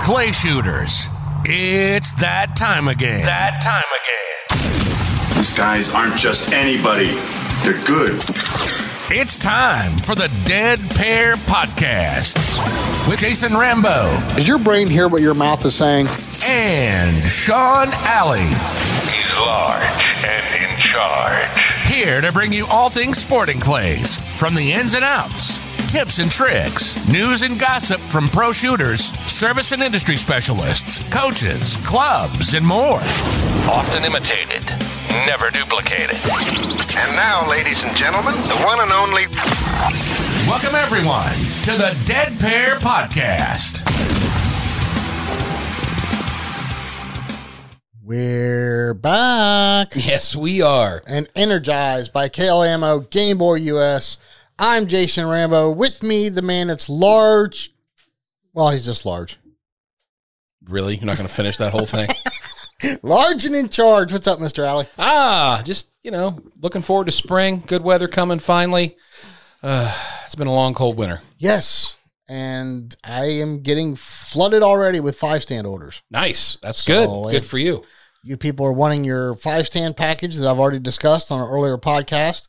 Clay shooters, it's that time again. These guys aren't just anybody. They're good. It's time for the Dead Pair Podcast with Jason Rambo. Does your brain hear what your mouth is saying? And Sean Alley. He's large and in charge. Here to bring you all things sporting clays, from the ins and outs, tips and tricks, news and gossip from pro shooters, service and industry specialists, coaches, clubs, and more. Often imitated, never duplicated. And now, ladies and gentlemen, the one and only... Welcome, everyone, to the Dead Pair Podcast. We're back. Yes, we are. And energized by KLAMO Game Boy US. I'm Jason Rambo. With me, the man that's large. Well, he's just large. Really? You're not going to finish that whole thing? Large and in charge. What's up, Mr. Alley? Just, looking forward to spring. Good weather coming finally. It's been a long, cold winter. Yes. And I am getting flooded already with 5-stand orders. Nice. That's good. Good for you. You people are wanting your 5-stand package that I've already discussed on an earlier podcast.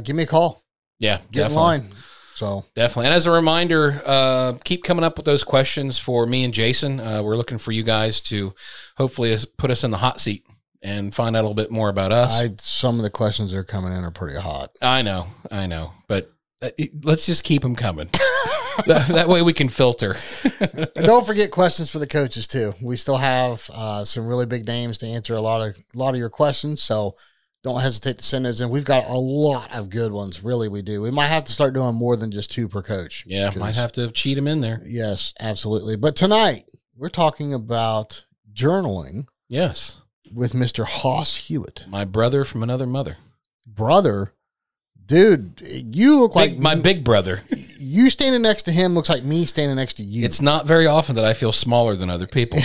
Give me a call. Yeah, Get in line. So definitely. And as a reminder, keep coming up with those questions for me and Jason. We're looking for you guys to hopefully put us in the hot seat and find out a little bit more about us. Some of the questions that are coming in are pretty hot. I know. But let's just keep them coming. that way we can filter. And don't forget questions for the coaches too. We still have some really big names to answer a lot of your questions. So don't hesitate to send those in. We've got a lot of good ones. Really, we do. We might have to start doing more than just 2 per coach. Yeah, might have to cheat them in there. Yes, absolutely. But tonight we're talking about journaling. Yes, with Mr. Hoss Hewitt, my brother from another mother. Brother. Dude, you look like my big brother. You standing next to him looks like me standing next to you. It's not very often that I feel smaller than other people.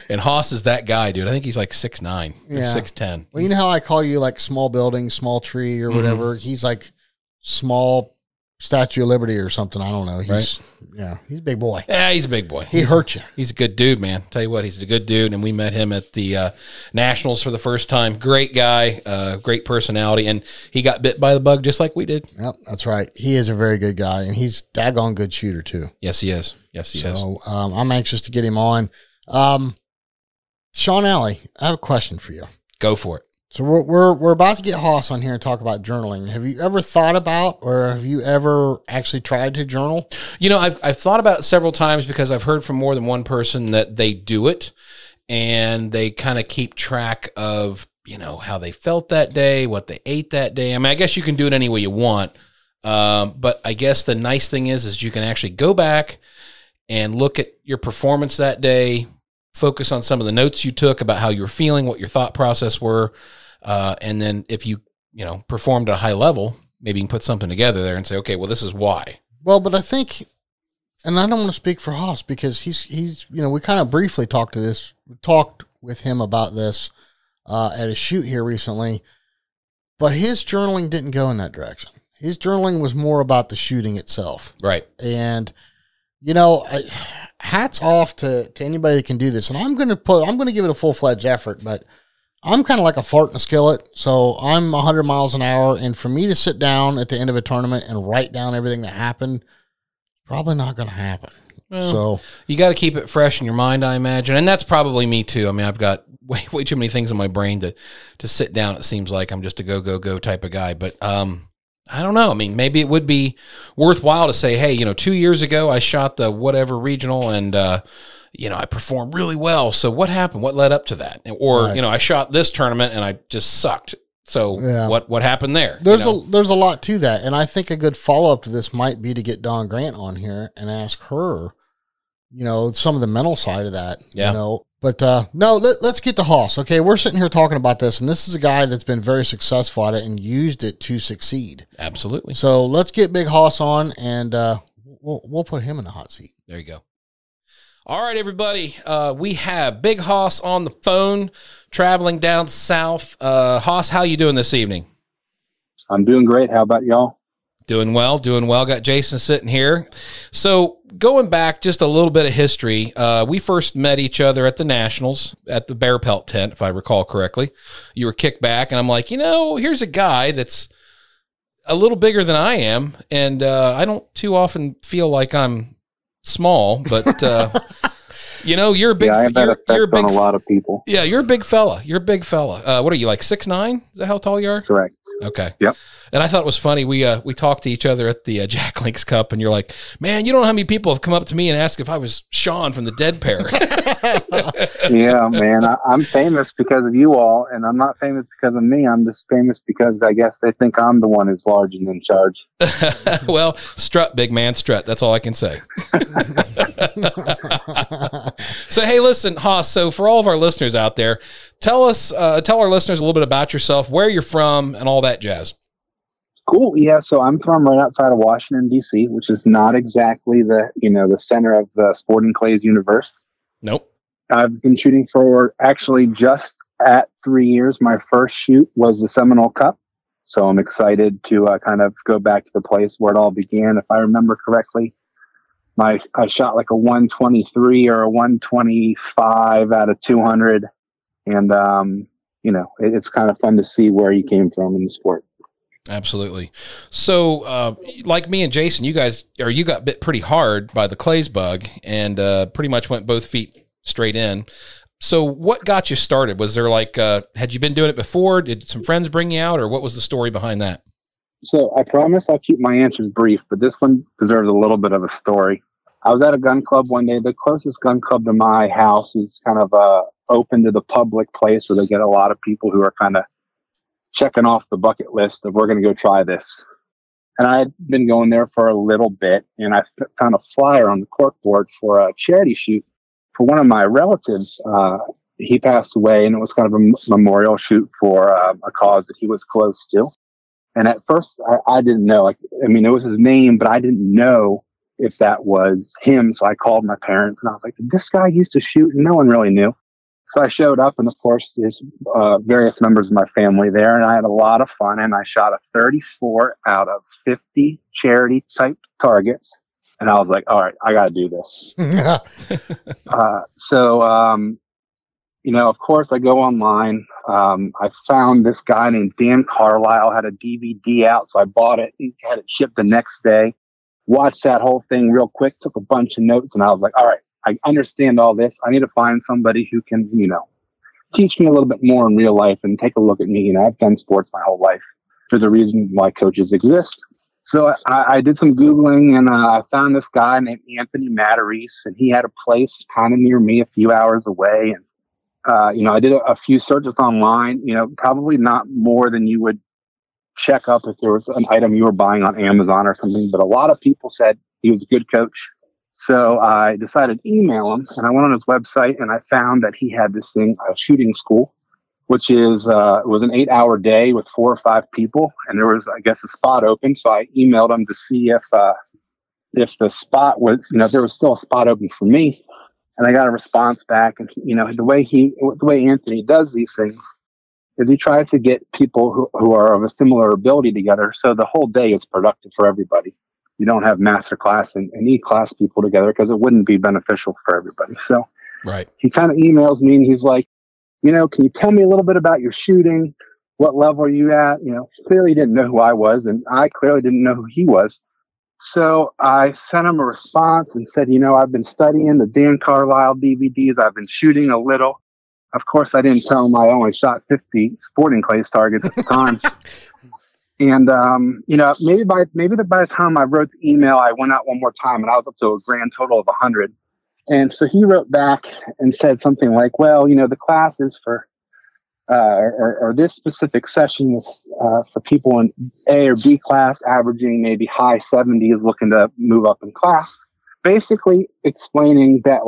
And Hoss is that guy, dude. I think he's like 6'9" or 6'10". Well, you know how I call you like small building, small tree or whatever? He's like small Statue of Liberty or something. I don't know. He's a big boy. Yeah, he's a big boy. He hurt you. He's a good dude, man. Tell you what, he's a good dude. And we met him at the Nationals for the first time. Great guy, great personality. And he got bit by the bug just like we did. Yep, that's right. He is a very good guy. And he's daggone good shooter too. Yes, he is. Yes, he is. So I'm anxious to get him on. Sean Alley, I have a question for you. Go for it. So we're about to get Hoss on here and talk about journaling. Have you ever thought about, or have you ever actually tried to journal? I've thought about it several times because I've heard from more than one person that they do it and they kind of keep track of, how they felt that day, what they ate that day. I mean, I guess you can do it any way you want. But I guess the nice thing is you can actually go back and look at your performance that day, focus on some of the notes you took about how you were feeling, what your thought process were. And then if you performed at a high level, maybe you can put something together there and say, okay, well, this is why. Well, but I think, and I don't want to speak for Hoss because he's we kind of briefly talked with him about this at a shoot here recently, but his journaling didn't go in that direction. His journaling was more about the shooting itself. Right. And, hats off to anybody that can do this. And I'm going to give it a full-fledged effort, but I'm kind of like a fart in a skillet. So I'm 100 miles an hour. And for me to sit down at the end of a tournament and write down everything that happened, probably not going to happen. Well, so you got to keep it fresh in your mind, I imagine. And that's probably me too. I mean, I've got way too many things in my brain to sit down. It seems like I'm just a go type of guy, but, I don't know. I mean, maybe it would be worthwhile to say, hey, 2 years ago I shot the whatever regional and, I performed really well. So what happened? What led up to that? Or, right. I shot this tournament and I just sucked. So what happened there? There's a lot to that. And I think a good follow-up to this might be to get Dawn Grant on here and ask her, some of the mental side of that, But no, let's get to Hoss. Okay, we're sitting here talking about this, and this is a guy that's been very successful at it and used it to succeed. Absolutely. So let's get Big Hoss on, and we'll put him in the hot seat. There you go. All right, everybody. We have Big Hoss on the phone, traveling down south. Hoss, how you doing this evening? I'm doing great. How about y'all? Doing well, doing well. Got Jason sitting here. So going back just a little bit of history, we first met each other at the Nationals at the Bear Pelt tent, if I recall correctly. You were kicked back, and I'm like, here's a guy that's a little bigger than I am, and I don't too often feel like I'm small, but you're a big. Yeah, I bet you're a big on a lot of people. Yeah, you're a big fella. You're a big fella. What are you, like 6'9"? Is that how tall you are? Correct. Okay. Yep. And I thought it was funny. We talked to each other at the Jack Links Cup, and you're like, man, you don't know how many people have come up to me and asked if I was Sean from the Dead Pair. Yeah, man. I'm famous because of you all, and I'm not famous because of me. I'm just famous because I guess they think I'm the one who's large and in charge. Well, strut, big man, strut. That's all I can say. So, hey, listen, Haas, so for all of our listeners out there, tell our listeners a little bit about yourself, where you're from, and all that jazz. Cool. Yeah. So I'm from right outside of Washington, D.C., which is not exactly the center of the sporting clays universe. Nope. I've been shooting for actually just at 3 years. My first shoot was the Seminole Cup. So I'm excited to kind of go back to the place where it all began. If I remember correctly, I shot like a 123 or a 125 out of 200. And, it's kind of fun to see where you came from in the sport. Absolutely. So, like me and Jason, you got bit pretty hard by the clays bug and pretty much went both feet straight in. So what got you started? Was there had you been doing it before? Did some friends bring you out, or what was the story behind that? So I promise I'll keep my answers brief, but this one deserves a little bit of a story. I was at a gun club one day. The closest gun club to my house is kind of open to the public place where they get a lot of people who are kind of checking off the bucket list of we're going to go try this. And I had been going there for a little bit, and I found a flyer on the corkboard for a charity shoot for one of my relatives. He passed away, and it was kind of a memorial shoot for a cause that he was close to. And at first, I didn't know. It was his name, but I didn't know if that was him. So I called my parents, and I was like, "Did this guy used to shoot?" And no one really knew. So I showed up, and of course, there's various members of my family there, and I had a lot of fun. And I shot a 34 out of 50 charity-type targets. And I was like, all right, I got to do this. Of course, I go online. I found this guy named Dan Carlisle had a DVD out, so I bought it and had it shipped the next day. Watched that whole thing real quick, took a bunch of notes, and I was like, all right, I understand all this. I need to find somebody who can, teach me a little bit more in real life and take a look at me. I've done sports my whole life. There's a reason why coaches exist. So I did some Googling, and I found this guy named Anthony Matarese, and he had a place kind of near me, a few hours away. And, I did a few searches online, probably not more than you would check up if there was an item you were buying on Amazon or something. But a lot of people said he was a good coach. So I decided to email him, and I went on his website, and I found that he had this thing, a shooting school, which is, it was an 8-hour day with 4 or 5 people. And there was, I guess, a spot open. So I emailed him to see if the spot was, if there was still a spot open for me. And I got a response back. And, the way Anthony does these things is he tries to get people who are of a similar ability together. So the whole day is productive for everybody. You don't have master class and E-class people together because it wouldn't be beneficial for everybody. So right. He kind of emails me, and he's like, can you tell me a little bit about your shooting? What level are you at? Clearly he didn't know who I was, and I clearly didn't know who he was. So I sent him a response and said, I've been studying the Dan Carlisle DVDs. I've been shooting a little. Of course, I didn't tell him I only shot 50 sporting clays targets at the time. And, maybe by the time I wrote the email, I went out one more time, and I was up to a grand total of 100. And so he wrote back and said something like, well, the class is for, or this specific session is for people in A or B class, averaging maybe high 70s, looking to move up in class. Basically explaining that,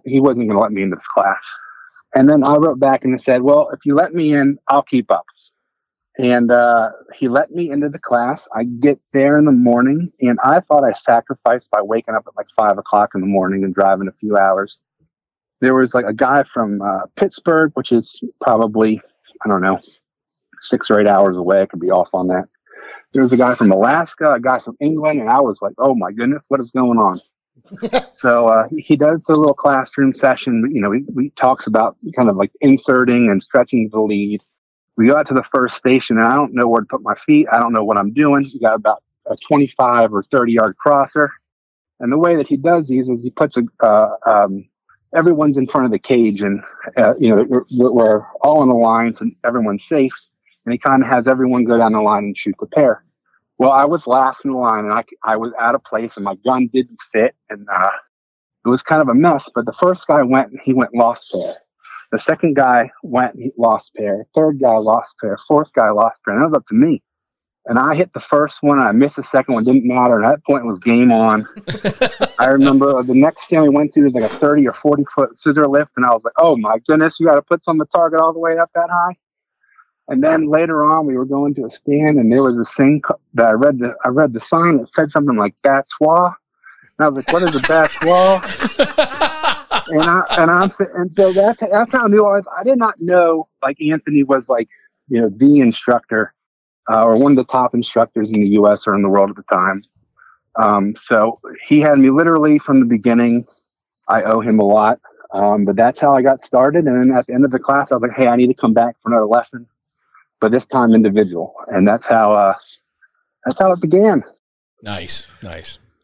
he wasn't going to let me into this class. And then I wrote back and I said, well, if you let me in, I'll keep up. And he let me into the class. I get there in the morning, and I thought I sacrificed by waking up at 5 o'clock in the morning and driving a few hours. There was a guy from Pittsburgh, which is probably, 6 or 8 hours away. I could be off on that. There was a guy from Alaska, a guy from England, and I was like, oh my goodness, what is going on? So he does a little classroom session. You know, we talks about kind of like inserting and stretching the lead. We got to the first station, and I don't know where to put my feet. I don't know what I'm doing. We got about a 25 or 30-yard crosser. And the way that he does these is he puts everyone's in front of the cage, and you know, we're all on the line, so everyone's safe. And he kind of has everyone go down the line and shoot the pair. Well, I was last in the line, and I was out of place, and my gun didn't fit, and it was kind of a mess. But the first guy went, and he went lost pair. The second guy went, he lost pair. Third guy lost pair. Fourth guy lost pair. And that was up to me. And I hit the first one, and I missed the second one. Didn't matter. At that point, it was game on. I remember the next thing we went to was like a 30 or 40-foot scissor lift, and I was like, oh, my goodness, you got to put some on the target all the way up that high? And then later on, we were going to a stand, and there was this thing that I read the sign that said something like "Battois," and I was like, "What is a Battois?" and so that's how I knew I was. I did not know like Anthony was like, you know, the instructor or one of the top instructors in the U.S. or in the world at the time. So he had me literally from the beginning. I owe him a lot, but that's how I got started. And then at the end of the class, I was like, "Hey, I need to come back for another lesson." But this time individual, and that's how it began. Nice.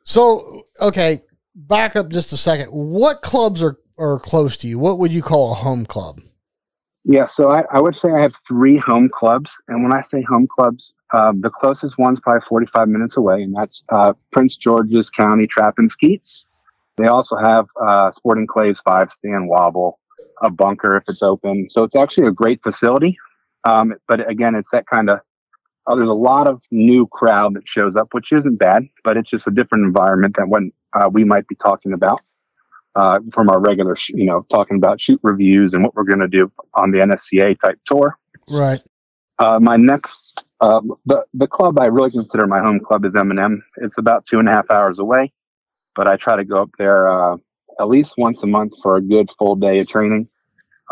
So, okay, back up just a second. What clubs are close to you? What would you call a home club? Yeah, so I would say I have 3 home clubs, and when I say home clubs, the closest one's probably 45 minutes away, and that's Prince George's County Trap and Skeet. They also have Sporting Clays 5-stand wobble, a bunker if it's open. So it's actually a great facility. But again, it's that kind of, there's a lot of new crowd that shows up, which isn't bad, but it's just a different environment than what we might be talking about from our regular, talking about shoot reviews and what we're going to do on the NSCA type tour. Right. My next, the club I really consider my home club is M&M. It's about 2.5 hours away, but I try to go up there at least once a month for a good full day of training.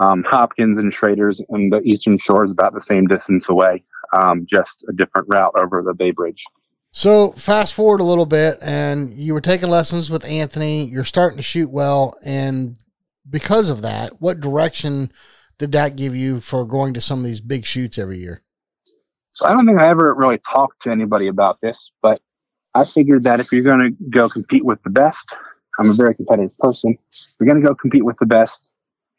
Hopkins and Schrader's and the Eastern Shore is about the same distance away, just a different route over the Bay Bridge. So fast forward a little bit, and you were taking lessons with Anthony. You're starting to shoot well, and because of that, what direction did that give you for going to some of these big shoots every year? So I don't think I ever really talked to anybody about this, but I figured that if you're going to go compete with the best, I'm a very competitive person. If you're going to go compete with the best,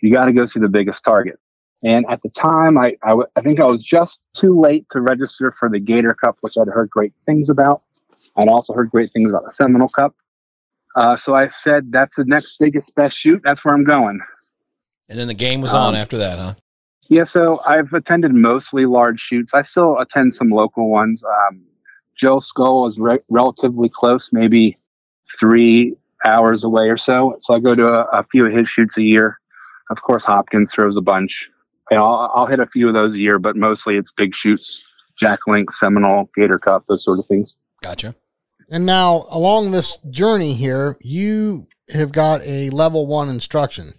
you got to go see the biggest target. And at the time, I think I was just too late to register for the Gator Cup, which I'd heard great things about. I'd also heard great things about the Seminole Cup. So I said, that's the next biggest, best shoot. That's where I'm going. And then the game was on after that, huh? Yeah, so I've attended mostly large shoots. I still attend some local ones. Joe Skull is relatively close, maybe 3 hours away or so. So I go to a few of his shoots a year. Of course, Hopkins throws a bunch. I'll hit a few of those a year, but mostly it's big shoots, Jack Link, Seminole, Gator Cup, those sort of things. Gotcha. And now along this journey here, you have got a level 1 instruction.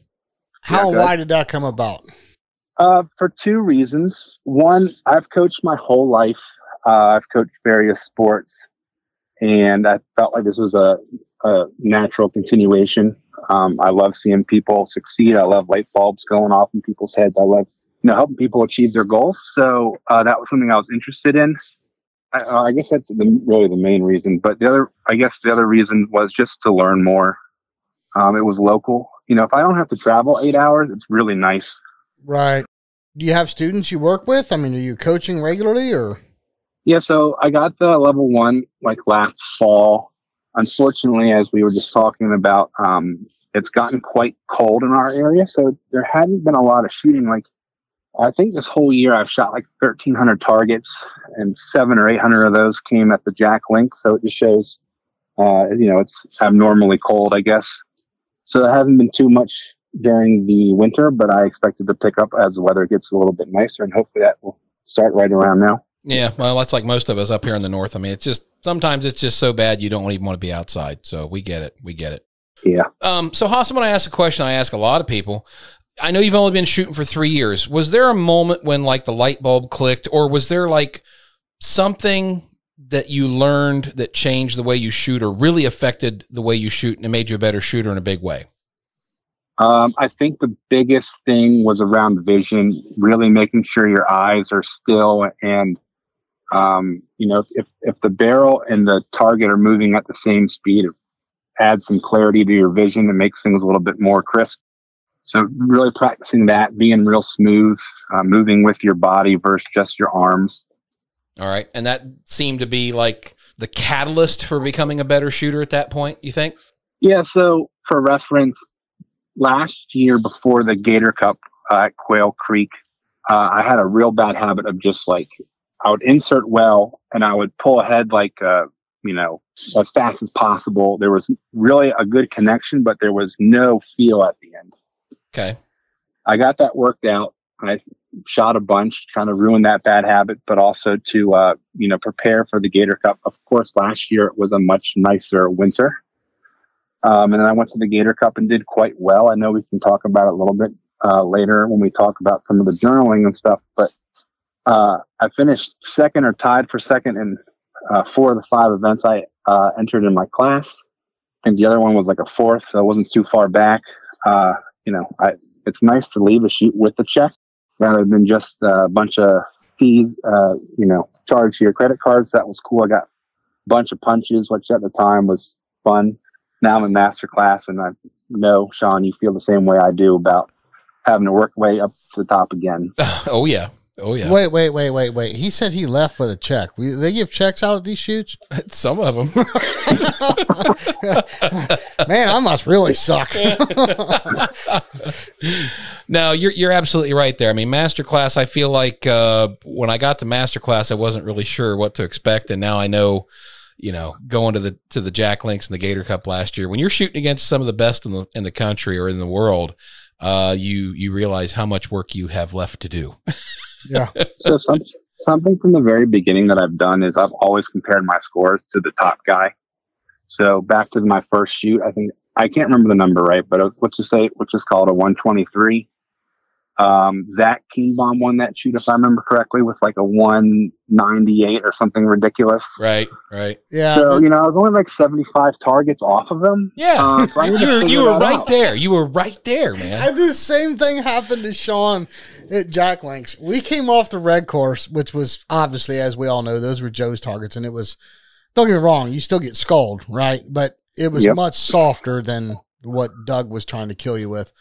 How why did that come about? For 2 reasons. One, I've coached my whole life. I've coached various sports, and I felt like this was a natural continuation. I love seeing people succeed. I love light bulbs going off in people's heads. I love, helping people achieve their goals. So that was something I was interested in. I guess that's really the main reason. But the other reason was just to learn more. It was local. If I don't have to travel 8 hours, it's really nice. Right. Do you have students you work with? I mean, are you coaching regularly or? Yeah. So I got the level 1 like last fall. Unfortunately, as we were just talking about, it's gotten quite cold in our area. So there hadn't been a lot of shooting. Like, I think this whole year I've shot like 1,300 targets, and 700 or 800 of those came at the Jack Link. So it just shows, it's abnormally cold, I guess. So there hasn't been too much during the winter, but I expect it to pick up as the weather gets a little bit nicer, and hopefully that will start right around now. Yeah, well, that's like most of us up here in the north. I mean, sometimes it's just so bad you don't even want to be outside. So we get it. Yeah. So Hassan, when I ask a question, I ask a lot of people. I know you've only been shooting for 3 years. Was there a moment when like the light bulb clicked, or was there like something that you learned that changed the way you shoot or really affected the way you shoot and it made you a better shooter in a big way? I think the biggest thing was around vision, really making sure your eyes are still. And, if the barrel and the target are moving at the same speed, it adds some clarity to your vision and makes things a little bit more crisp. So really practicing that, being real smooth, moving with your body versus just your arms. All right. And that seemed to be like the catalyst for becoming a better shooter at that point, you think? Yeah. So for reference, last year before the Gator Cup at Quail Creek, I had a real bad habit of just like, I would insert well and I would pull ahead like, as fast as possible. There was really a good connection, but there was no feel at the end. Okay. I got that worked out. I shot a bunch, kind of ruined that bad habit, but also to, prepare for the Gator Cup. Of course, last year it was a much nicer winter. And then I went to the Gator Cup and did quite well. I know we can talk about it a little bit later when we talk about some of the journaling and stuff, but I finished second or tied for second in 4 of the 5 events I entered in my class. And the other one was like a 4th, so I wasn't too far back. It's nice to leave a shoot with the check rather than just a bunch of fees, charged to your credit cards. That was cool. I got a bunch of punches, which at the time was fun. Now I'm in master class, and I know, Sean, you feel the same way I do about having to work way up to the top again. Oh, yeah. Oh, yeah. Wait. He said he left with a check. They give checks out at these shoots? Some of them. Man, I must really suck. No, you're absolutely right there. I mean, masterclass, I feel like when I got to masterclass, I wasn't really sure what to expect. And now I know, going to the Jack Links and the Gator Cup last year, when you're shooting against some of the best in the country or in the world, you realize how much work you have left to do. Yeah. So something from the very beginning that I've done is I've always compared my scores to the top guy. So back to my first shoot, I can't remember the number, right? But let's just say, which is called a 123. Zach Kingbaum won that shoot, if I remember correctly, with like a 198 or something ridiculous. Right. Yeah. So, I was only like 75 targets off of him. Yeah. So you were right there. You were right there, man. I did the same thing happened to Sean at Jack Links. We came off the red course, which was obviously, as we all know, those were Joe's targets. And it was, don't get me wrong, you still get sculled, right? But it was much softer than what Doug was trying to kill you with.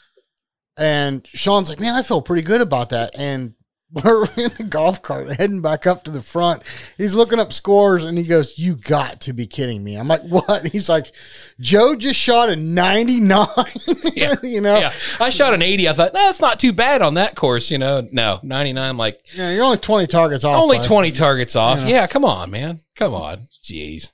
And Sean's like, man, I feel pretty good about that. And we're in a golf cart heading back up to the front. He's looking up scores and he goes, you got to be kidding me. I'm like, what? He's like, Joe just shot a 99. Yeah. Yeah. I shot an 80. I thought, that's not too bad on that course. No, 99. Like, yeah, you're only 20 targets off. Only 20 targets off. Yeah. Come on, man. Come on. Jeez.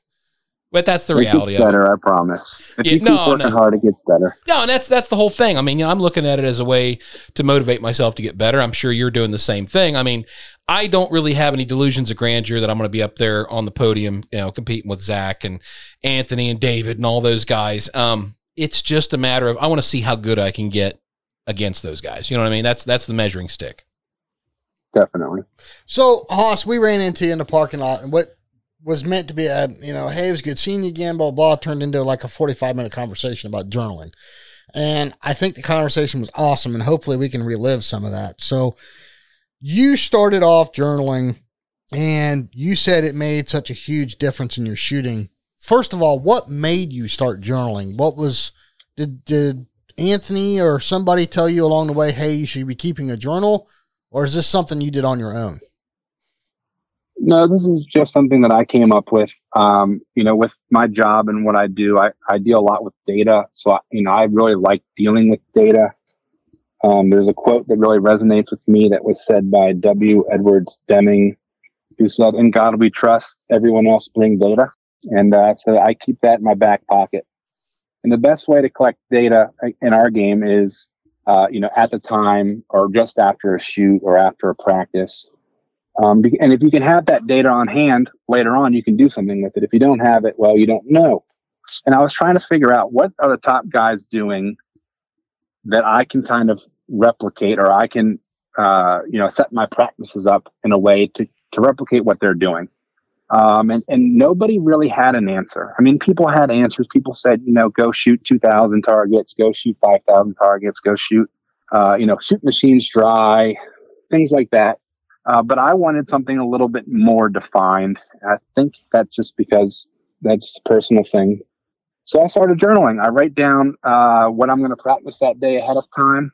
But that's the reality of it. It gets better, I promise. If you keep working hard, it gets better. No, and that's the whole thing. I mean, I'm looking at it as a way to motivate myself to get better. I'm sure you're doing the same thing. I mean, I don't really have any delusions of grandeur that I'm going to be up there on the podium, competing with Zach and Anthony and David and all those guys. It's just a matter of I want to see how good I can get against those guys. You know what I mean? That's the measuring stick. Definitely. So, Haas, we ran into you in the parking lot, and what was meant to be a, hey, it was good seeing you again, blah, blah, turned into like a 45-minute conversation about journaling. And I think the conversation was awesome, and hopefully we can relive some of that. So you started off journaling, and you said it made such a huge difference in your shooting. First of all, what made you start journaling? What was, did Anthony or somebody tell you along the way, hey, you should be keeping a journal? Or is this something you did on your own? No, this is just something that I came up with. With my job and what I do, I deal a lot with data. So, I really like dealing with data. There's a quote that really resonates with me that was said by W. Edwards Deming, who said, "In God we trust, everyone else bring data." And so I keep that in my back pocket. And the best way to collect data in our game is, at the time or just after a shoot or after a practice. And if you can have that data on hand later on, you can do something with it. If you don't have it, well, you don't know. And I was trying to figure out what are the top guys doing that I can kind of replicate, or I can, set my practices up in a way to replicate what they're doing. And nobody really had an answer. I mean, people had answers. People said, go shoot 2,000 targets, go shoot 5,000 targets, go shoot, shoot machines dry, things like that. But I wanted something a little bit more defined. I think that's just because that's a personal thing. So I started journaling. I write down what I'm going to practice that day ahead of time.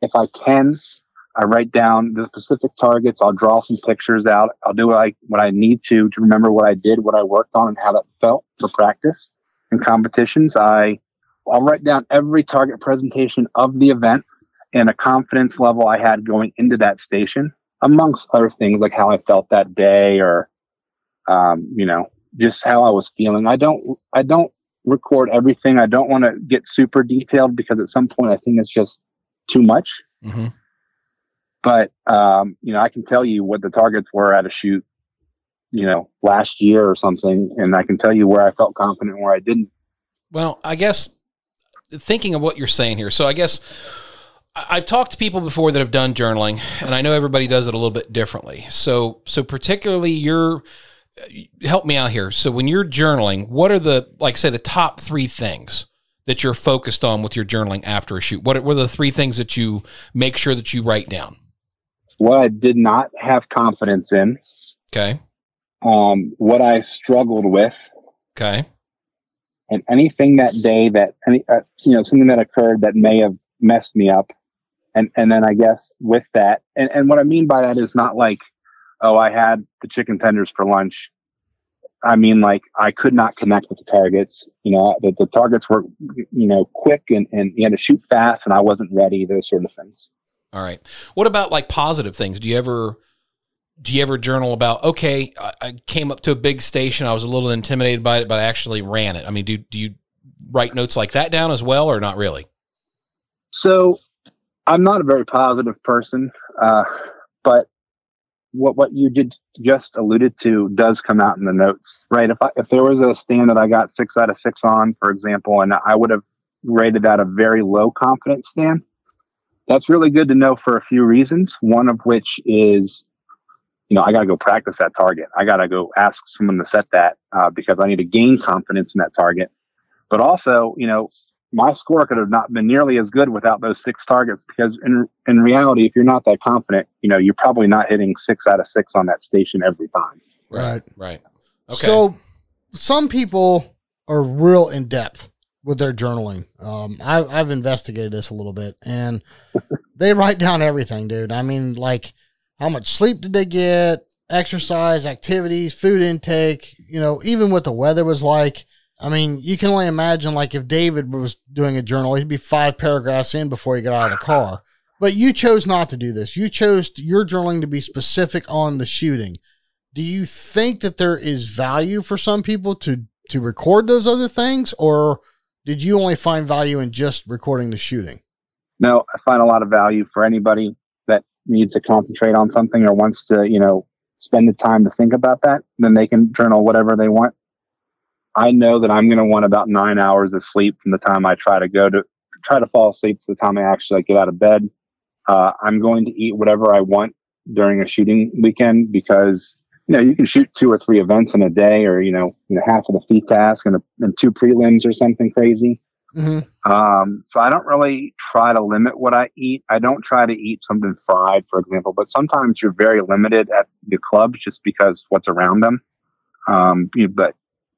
If I can, I write down the specific targets. I'll draw some pictures out. I'll do what I need to remember what I did, what I worked on, and how that felt for practice and competitions. I'll write down every target presentation of the event and a confidence level I had going into that station, amongst other things like how I felt that day or, just how I was feeling. I don't record everything. I don't want to get super detailed because at some point I think it's just too much. Mm-hmm. But, I can tell you what the targets were at a shoot, last year or something. And I can tell you where I felt confident and where I didn't. Well, I guess thinking of what you're saying here. So I guess I've talked to people before that have done journaling, and I know everybody does it a little bit differently. So particularly help me out here. So when you're journaling, what are the top 3 things that you're focused on with your journaling after a shoot? What are the 3 things that you make sure that you write down? What I did not have confidence in. Okay. What I struggled with. Okay. And anything that day something that occurred that may have messed me up. And then I guess with that, and what I mean by that is not like, oh, I had the chicken tenders for lunch. I mean, like, I could not connect with the targets. The targets were, quick and you had to shoot fast and I wasn't ready, those sort of things. All right. What about like positive things? Do you ever journal about, okay, I came up to a big station, I was a little intimidated by it, but I actually ran it? I mean, do you write notes like that down as well, or not really? So I'm not a very positive person, but what you just alluded to does come out in the notes, right? If there was a stand that I got 6 out of 6 on, for example, and I would have rated that a very low confidence stand, that's really good to know for a few reasons. One of which is, I got to go practice that target. I got to go ask someone to set that because I need to gain confidence in that target. But also, my score could have not been nearly as good without those 6 targets, because in reality, if you're not that confident, you're probably not hitting 6 out of 6 on that station every time. Right. Okay. So some people are real in depth with their journaling. I've investigated this a little bit, and they write down everything, dude. I mean, like, how much sleep did they get, exercise, activities, food intake, even what the weather was like. I mean, you can only imagine, like, if David was doing a journal, he'd be 5 paragraphs in before he got out of the car. But you chose not to do this. You chose your journaling to be specific on the shooting. Do you think that there is value for some people to record those other things, or did you only find value in just recording the shooting? No, I find a lot of value for anybody that needs to concentrate on something or wants to, spend the time to think about that. Then they can journal whatever they want. I know that I'm going to want about 9 hours of sleep from the time I try to fall asleep to the time I actually get out of bed. I'm going to eat whatever I want during a shooting weekend because, you can shoot 2 or 3 events in a day, or, half of the feat task and 2 prelims or something crazy. Mm-hmm. So I don't really try to limit what I eat. I don't try to eat something fried, for example, but sometimes you're very limited at the clubs just because what's around them. But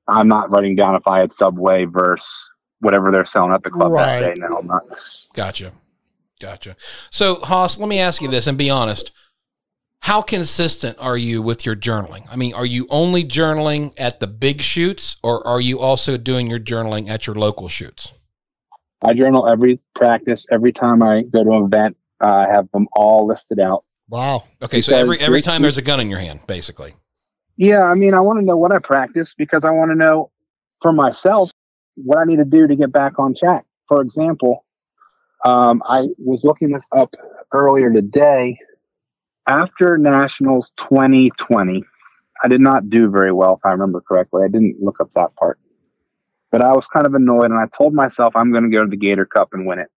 I'm not writing down if I had Subway versus whatever they're selling at the club that day. No, I'm not. Gotcha. So, Haas, let me ask you this, and be honest. How consistent are you with your journaling? I mean, are you only journaling at the big shoots, or are you also doing your journaling at your local shoots? I journal every practice. Every time I go to an event, I have them all listed out. Wow. Okay, so every time there's a gun in your hand, basically. Yeah, I mean, I want to know what I practice because I want to know for myself what I need to do to get back on track. For example, I was looking this up earlier today. After Nationals 2020, I did not do very well, if I remember correctly. I didn't look up that part. But I was kind of annoyed, and I told myself I'm going to go to the Gator Cup and win it.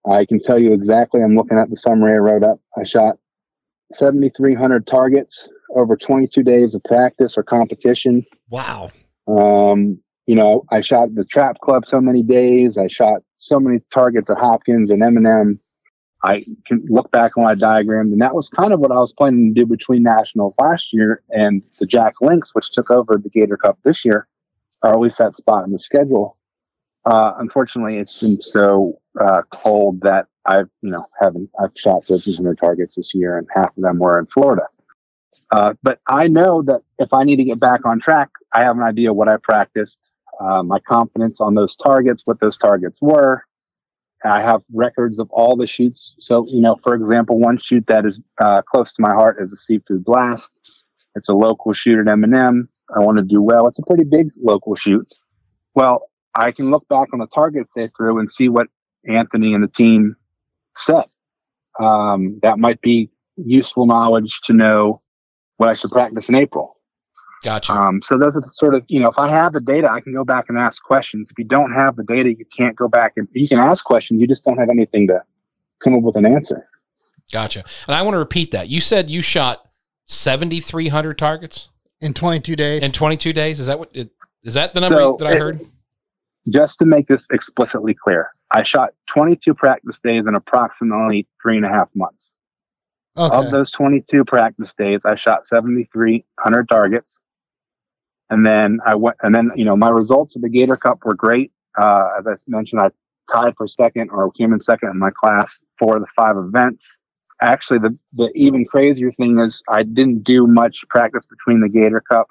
I can tell you exactly. I'm looking at the summary I wrote up. I shot 7,300 targets over 22 days of practice or competition. Wow. You know, I shot the trap club so many days. I shot so many targets at Hopkins and M&M. I can look back on my diagram, and that was kind of what I was planning to do between nationals last year and the Jack Lynx, which took over the Gator Cup this year, or at least that spot in the schedule. Unfortunately, it's been so cold that I've shot 1,300 targets this year, and half of them were in Florida. But I know that if I need to get back on track, I have an idea what I practiced, my confidence on those targets, what those targets were. I have records of all the shoots. So, you know, for example, one shoot that is close to my heart is a Seafood Blast. It's a local shoot at M&M. I want to do well. It's a pretty big local shoot. Well, I can look back on the targets they threw and see what Anthony and the team set. That might be useful knowledge to know what I should practice in April. Gotcha. So those are the sort of, you know, if I have the data, I can go back and ask questions. If you don't have the data, you can't go back and you can ask questions. You just don't have anything to come up with an answer. Gotcha. And I want to repeat that. You said you shot 7,300 targets in 22 days. In 22 days, is that the number that I heard? Just to make this explicitly clear, I shot 22 practice days in approximately 3.5 months. Okay. Of those 22 practice days, I shot 7,300 targets. And then you know, my results at the Gator Cup were great. As I mentioned, I tied for second or came in second in my class for the 5 events. Actually, the even crazier thing is I didn't do much practice between the Gator Cup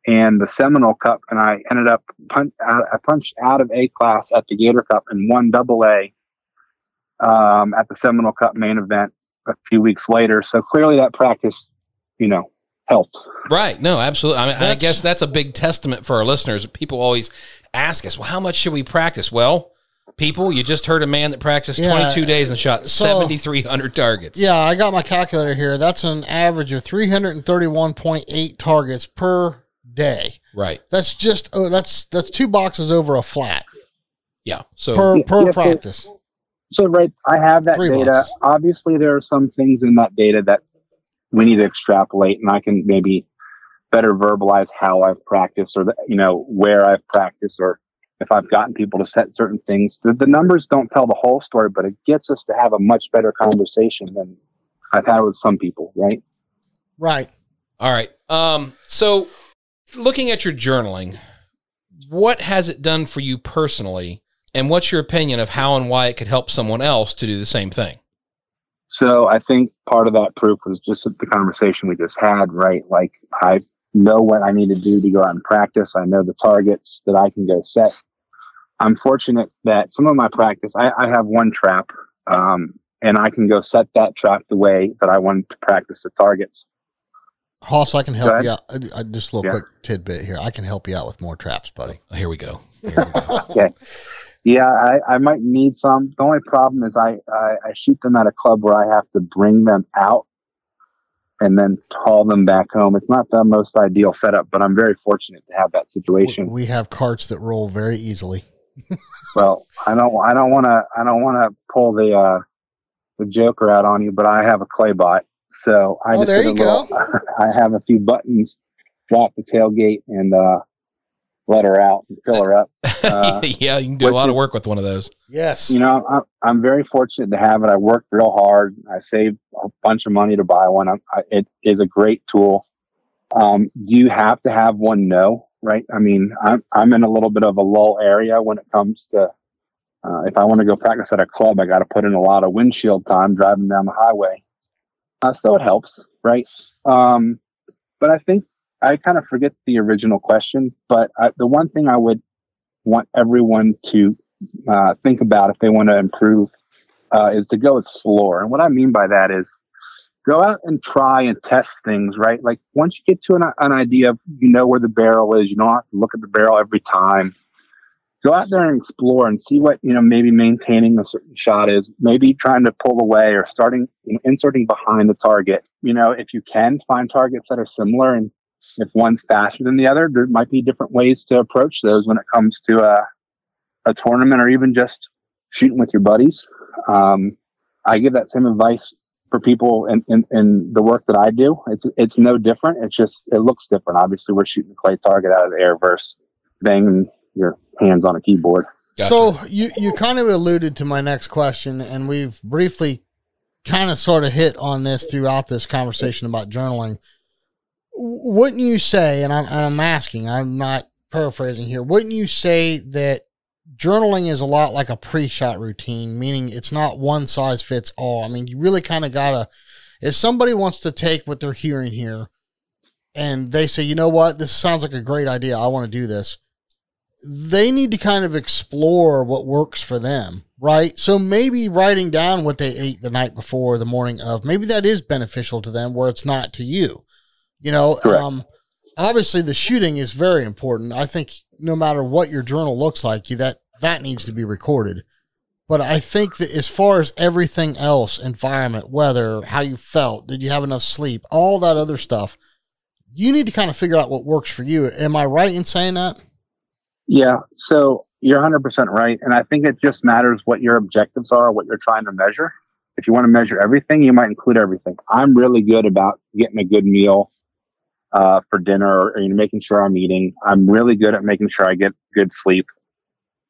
and the Seminole Cup, and I ended up I punched out of A class at the Gator Cup and won AA at the Seminole Cup main event a few weeks later. So clearly that practice, you know, helped. Right. No, absolutely. I mean, I guess that's a big testament for our listeners. People always ask us, well, how much should we practice? Well, people, you just heard a man that practiced 22 days and shot 7,300 targets. Yeah, I got my calculator here. That's an average of 331.8 targets per day. Right. That's just that's 2 boxes over a flat. Yeah. So per practice. So right, I have that 3 data. boxes. Obviously, there are some things in that data that we need to extrapolate, and I can maybe better verbalize how I've practiced, or you know, where I've practiced, or if I've gotten people to set certain things. The numbers don't tell the whole story, but it gets us to have a much better conversation than I've had with some people. Right. Right. All right. So looking at your journaling, what has it done for you personally? And what's your opinion of how and why it could help someone else to do the same thing? So I think part of that proof was just the conversation we just had, right? Like, I know what I need to do to go out and practice. I know the targets that I can go set. I'm fortunate that some of my practice, I have one trap, and I can go set that trap the way that I want to practice the targets. Hoss, I can help you out. Just a little quick tidbit here. I can help you out with more traps, buddy. Here we go. Okay. Yeah, I might need some. The only problem is I shoot them at a club where I have to bring them out and then haul them back home. It's not the most ideal setup, but I'm very fortunate to have that situation. We have carts that roll very easily. Well, I don't want to pull the Joker out on you, but I have a clay bot, so I just there you go. I have a few buttons, drop the tailgate, and let her out and fill her up. Yeah, you can do a lot of work with one of those. Yes. You know, I'm very fortunate to have it. I worked real hard. I saved a bunch of money to buy one. It is a great tool. Do you have to have one? No, right? I mean, I'm in a little bit of a lull area when it comes to if I want to go practice at a club, I got to put in a lot of windshield time driving down the highway. So it helps, right? But I think I kind of forget the original question, but the one thing I would want everyone to think about if they want to improve is to go explore. And what I mean by that is go out and try and test things, right? Like once you get to an idea of, you know, where the barrel is, you don't have to look at the barrel every time. Go out there and explore and see what, you know, maybe maintaining a certain shot is, maybe trying to pull away or starting, you know, inserting behind the target. You know, if you can find targets that are similar, and if one's faster than the other, there might be different ways to approach those when it comes to a tournament or even just shooting with your buddies. I give that same advice for people in the work that I do. It's no different. It's just, it looks different. Obviously, we're shooting a clay target out of the air versus banging your hands on a keyboard. Gotcha. So you kind of alluded to my next question, and we've briefly kind of sort of hit on this throughout this conversation about journaling. Wouldn't you say, and I'm asking, I'm not paraphrasing here, wouldn't you say that journaling is a lot like a pre-shot routine, meaning it's not one size fits all? I mean, you really kind of gotta, if somebody wants to take what they're hearing here and they say, you know what, this sounds like a great idea, I want to do this, they need to kind of explore what works for them, right? So maybe writing down what they ate the night before, the morning of, maybe that is beneficial to them where it's not to you. You know, obviously the shooting is very important. I think no matter what your journal looks like, that needs to be recorded. But I think that as far as everything else, environment, weather, how you felt, did you have enough sleep, all that other stuff, you need to kind of figure out what works for you. Am I right in saying that? Yeah. So you're 100% right. And I think it just matters what your objectives are, what you're trying to measure. If you want to measure everything, you might include everything. I'm really good about getting a good meal for dinner, or making sure I'm eating. I'm really good at making sure I get good sleep.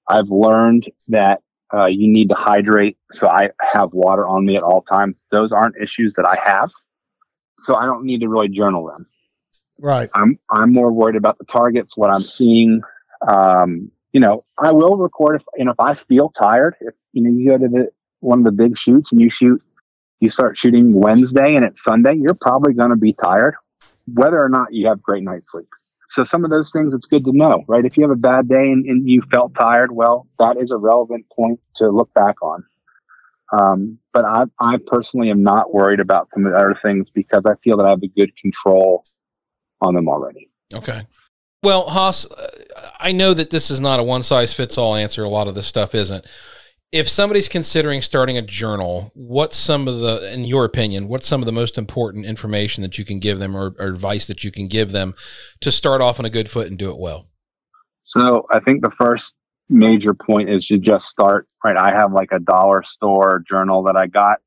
I've learned that you need to hydrate, so I have water on me at all times. Those aren't issues that I have, so I don't need to really journal them. Right. I'm more worried about the targets, what I'm seeing. I will record if I feel tired. If you go to one of the big shoots and you start shooting Wednesday and it's Sunday, you're probably going to be tired, whether or not you have great night's sleep. So some of those things, it's good to know, right? If you have a bad day and you felt tired, well, that is a relevant point to look back on. But I personally am not worried about some of the other things because I feel that I have a good control on them already. Okay. Well, Haas, I know that this is not a one-size-fits-all answer. A lot of this stuff isn't. If somebody's considering starting a journal, what's some of the, in your opinion, what's some of the most important information that you can give them, or advice that you can give them to start off on a good foot and do it well? So I think the first major point is you just start, right? I have like a dollar store journal that I got.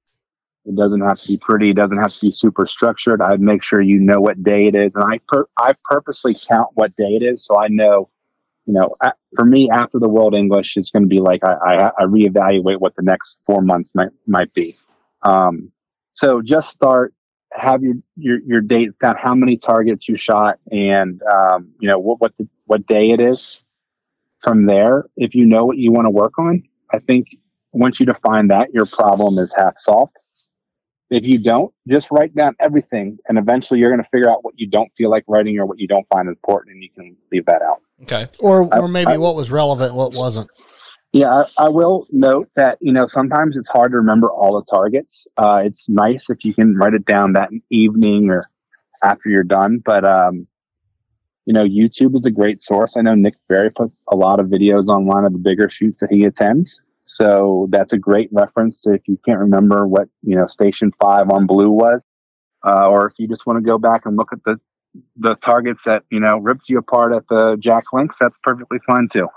It doesn't have to be pretty. It doesn't have to be super structured. I'd make sure you know what day it is. And I purposely count what day it is. So I know, for me, after the World English, it's going to be like, I reevaluate what the next 4 months might be. So just start, have your date, count how many targets you shot, and, what day it is. From there, if you know what you want to work on, I think once you define that, your problem is half solved. If you don't, just write down everything, and eventually you're going to figure out what you don't feel like writing or what you don't find important, and you can leave that out. Okay. Or maybe what was relevant, what wasn't. Yeah, I will note that, sometimes it's hard to remember all the targets. It's nice if you can write it down that evening or after you're done. But, YouTube is a great source. I know Nick Berry puts a lot of videos online of the bigger shoots that he attends. So that's a great reference to if you can't remember what, Station 5 on Blue was, or if you just want to go back and look at the targets that, ripped you apart at the Jack Links, that's perfectly fine too.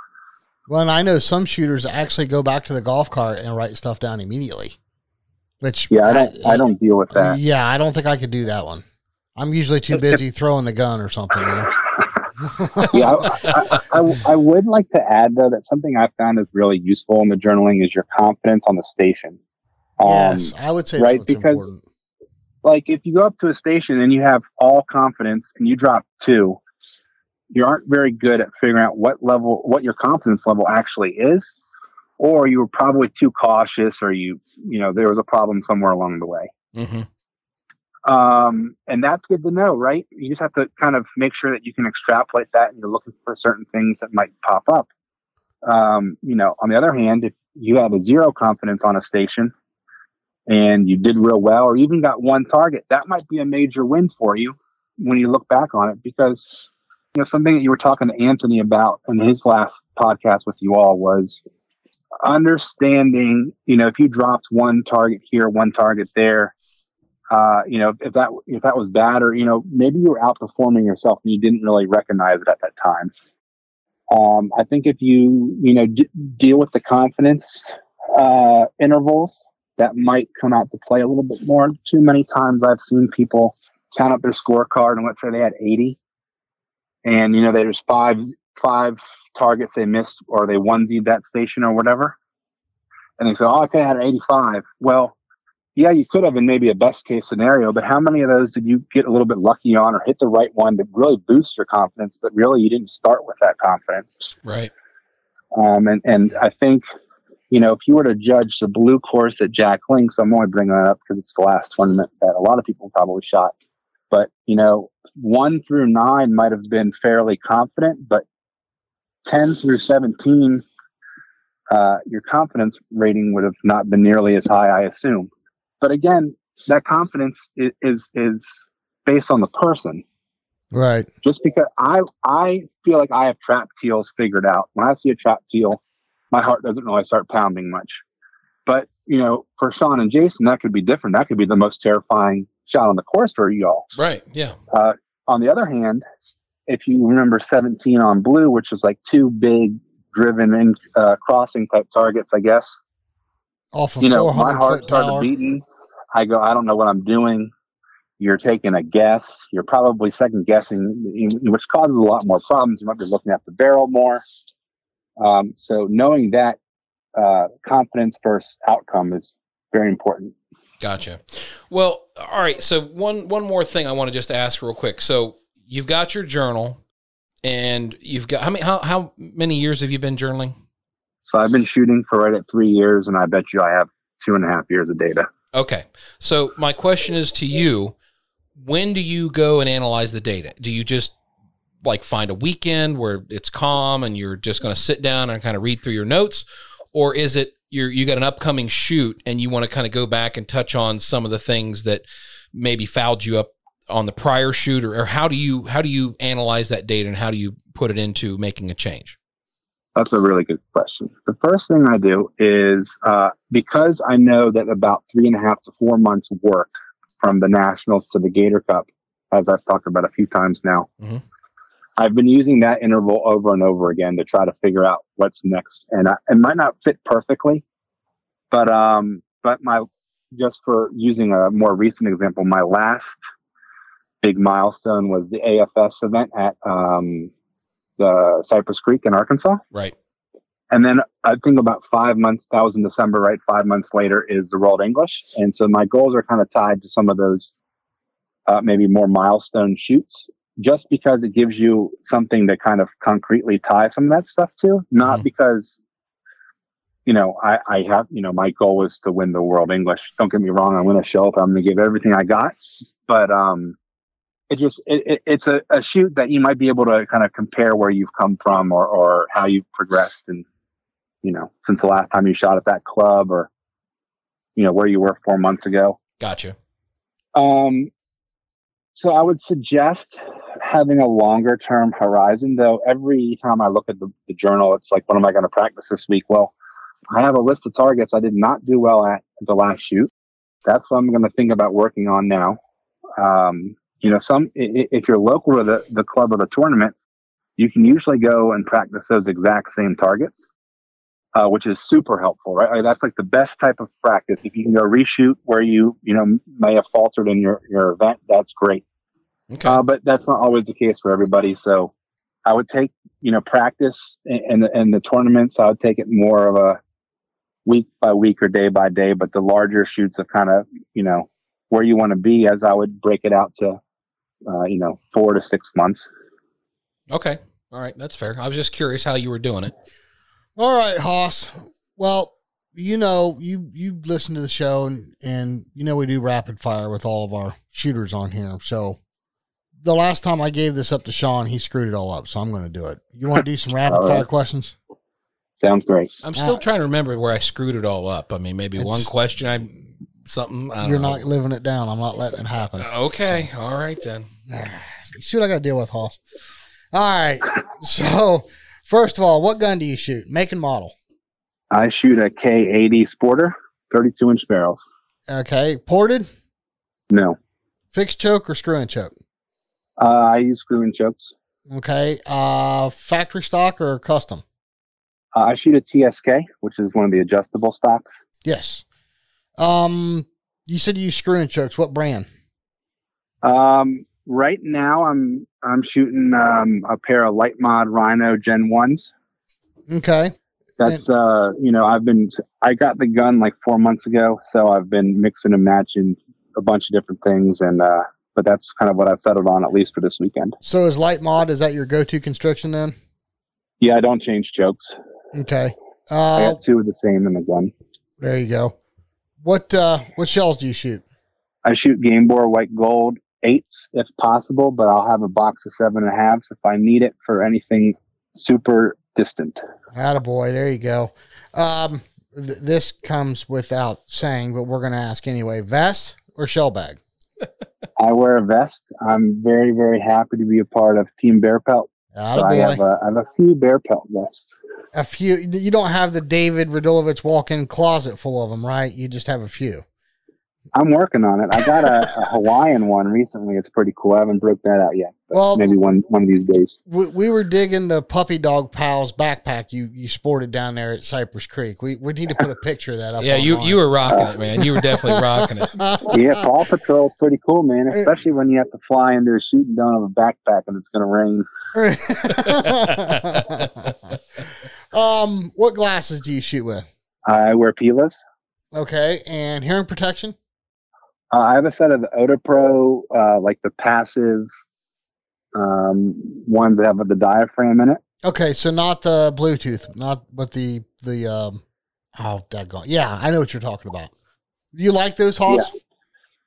Well, and I know some shooters actually go back to the golf cart and write stuff down immediately, which I don't deal with that. Yeah. I don't think I could do that one. I'm usually too busy throwing the gun or something. Yeah, I would like to add, though, that something I found is really useful in the journaling is your confidence on the station. Yes, I would say right, that's because important. Like if you go up to a station and you have all confidence and you drop 2, you aren't very good at figuring out what your confidence level actually is, or you were probably too cautious, or there was a problem somewhere along the way. Mm-hmm. And that's good to know, right? You just have to kind of make sure that you can extrapolate that, and you're looking for certain things that might pop up. On the other hand, if you had a 0 confidence on a station and you did real well, or even got 1 target, that might be a major win for you when you look back on it, because, something that you were talking to Anthony about in his last podcast with you all was understanding, if you dropped 1 target here, 1 target there, if that was bad, or, maybe you were outperforming yourself and you didn't really recognize it at that time. I think if you, deal with the confidence, intervals that might come out to play a little bit more. Too many times I've seen people count up their scorecard and let's say they had 80, and there's five targets they missed, or they onesied that station or whatever, and they say, "Oh, okay, I had 85." Well, yeah, you could have in maybe a best case scenario, but how many of those did you get a little bit lucky on, or hit the right one to really boost your confidence? But really, you didn't start with that confidence, right? And I think, if you were to judge the blue course at Jack Links, I'm only bringing that up because it's the last tournament that a lot of people probably shot. But 1 through 9 might have been fairly confident, but 10 through 17, your confidence rating would have not been nearly as high, I assume. But again, that confidence is based on the person. Right. Just because I feel like I have trap teals figured out. When I see a trap teal, my heart doesn't really start pounding much. But, for Sean and Jason, that could be different. That could be the most terrifying shot on the course for y'all. Right. Yeah. On the other hand, if you remember 17 on blue, which is like 2 big driven in crossing type targets, I guess. Off of 400 my heart foot started tower. beating. I go, I don't know what I'm doing. You're taking a guess. You're probably second guessing, which causes a lot more problems. You might be looking at the barrel more. So knowing that confidence versus outcome is very important. Gotcha. Well, all right. So one more thing I want to just ask real quick. So you've got your journal, and you've got how many years have you been journaling? So I've been shooting for right at 3 years, and I bet you I have 2.5 years of data. Okay. So my question is to you, when do you go and analyze the data? Do you just like find a weekend where it's calm and you're just going to sit down and kind of read through your notes? Or is it you got an upcoming shoot and you want to kind of go back and touch on some of the things that maybe fouled you up on the prior shoot? Or how do you analyze that data, and how do you put it into making a change? That's a really good question. The first thing I do is, because I know that about 3.5 to 4 months work from the Nationals to the Gator Cup, as I've talked about a few times now, I've been using that interval over and over again to try to figure out what's next. And it might not fit perfectly, but just for using a more recent example, my last big milestone was the AFS event at the Cypress Creek in Arkansas. Right. And then I think about 5 months, that was in December, right? 5 months later is the World English. And so my goals are kind of tied to some of those maybe more milestone shoots, just because it gives you something to kind of concretely tie some of that stuff to. Not because, I have, my goal is to win the World English. Don't get me wrong. I'm going to show up. I'm going to give everything I got. But it's a shoot that you might be able to kind of compare where you've come from or how you've progressed, and since the last time you shot at that club, or where you were 4 months ago. Gotcha. So I would suggest having a longer term horizon, though. Every time I look at the journal, it's like, what am I going to practice this week? Well, I have a list of targets I did not do well at the last shoot. That's what I'm going to think about working on now. If you're local to the club or the tournament, you can usually go and practice those exact same targets, which is super helpful, right? Like, that's like the best type of practice. If you can go reshoot where you may have faltered in your event, that's great. Okay. But that's not always the case for everybody. So I would take, practice in the tournaments. I would take it more of a week by week or day by day, but the larger shoots of kind of, where you want to be, as I would break it out to, 4 to 6 months. Okay. All right. That's fair. I was just curious how you were doing it. All right, Hoss. Well, you listen to the show, and we do rapid fire with all of our shooters on here. So the last time I gave this up to Sean, he screwed it all up. So I'm going to do it. You want to do some rapid fire questions? Sounds great. I'm still trying to remember where I screwed it all up. I mean, maybe one question I don't know. Not living it down. I'm not letting it happen. Okay. So. All right, then. See what I got to deal with, Hoss. All right. So, first of all, what gun do you shoot? Make and model. I shoot a K80 Sporter, 32-inch barrels. Okay. Ported? No. Fixed choke or screw and choke? I use screw and chokes. Okay. Factory stock or custom? I shoot a TSK, which is one of the adjustable stocks. Yes. You said you use screw and chokes. What brand? Right now I'm shooting a pair of Light Mod Rhino Gen 1s. Okay. That's I got the gun like 4 months ago, so I've been mixing and matching a bunch of different things, and but that's kind of what I've settled on, at least for this weekend. So is Light Mod, is that your go-to construction then? Yeah, I don't change chokes. Okay. I got 2 of the same in the gun. There you go. What shells do you shoot? I shoot Game Bore White Gold 8s if possible, but I'll have a box of 7.5s if I need it for anything super distant. Attaboy, there you go. This comes without saying, but we're going to ask anyway. Vest or shell bag? I wear a vest. I'm very, very happy to be a part of Team Bear Pelt. So I have a few Bear Pelt vests. A few. You don't have the David Radulovich walk-in closet full of them, right? You just have a few. I'm working on it. I got a Hawaiian one recently. It's pretty cool. I haven't broke that out yet. Well, maybe one of these days. We were digging the Puppy Dog Pals backpack you sported down there at Cypress Creek. We need to put a picture of that up. Yeah, you were rocking it, man. You were definitely rocking it. Yeah, Paw Patrol is pretty cool, man. Especially when you have to fly into a shooting down of a backpack and it's going to rain. What glasses do you shoot with? I wear Pilas. Okay, and hearing protection? I have a set of the OtoPro, like the passive ones that have the diaphragm in it. Okay, so not the Bluetooth, but the daggone. Yeah, I know what you're talking about. Do you like those, Hoss?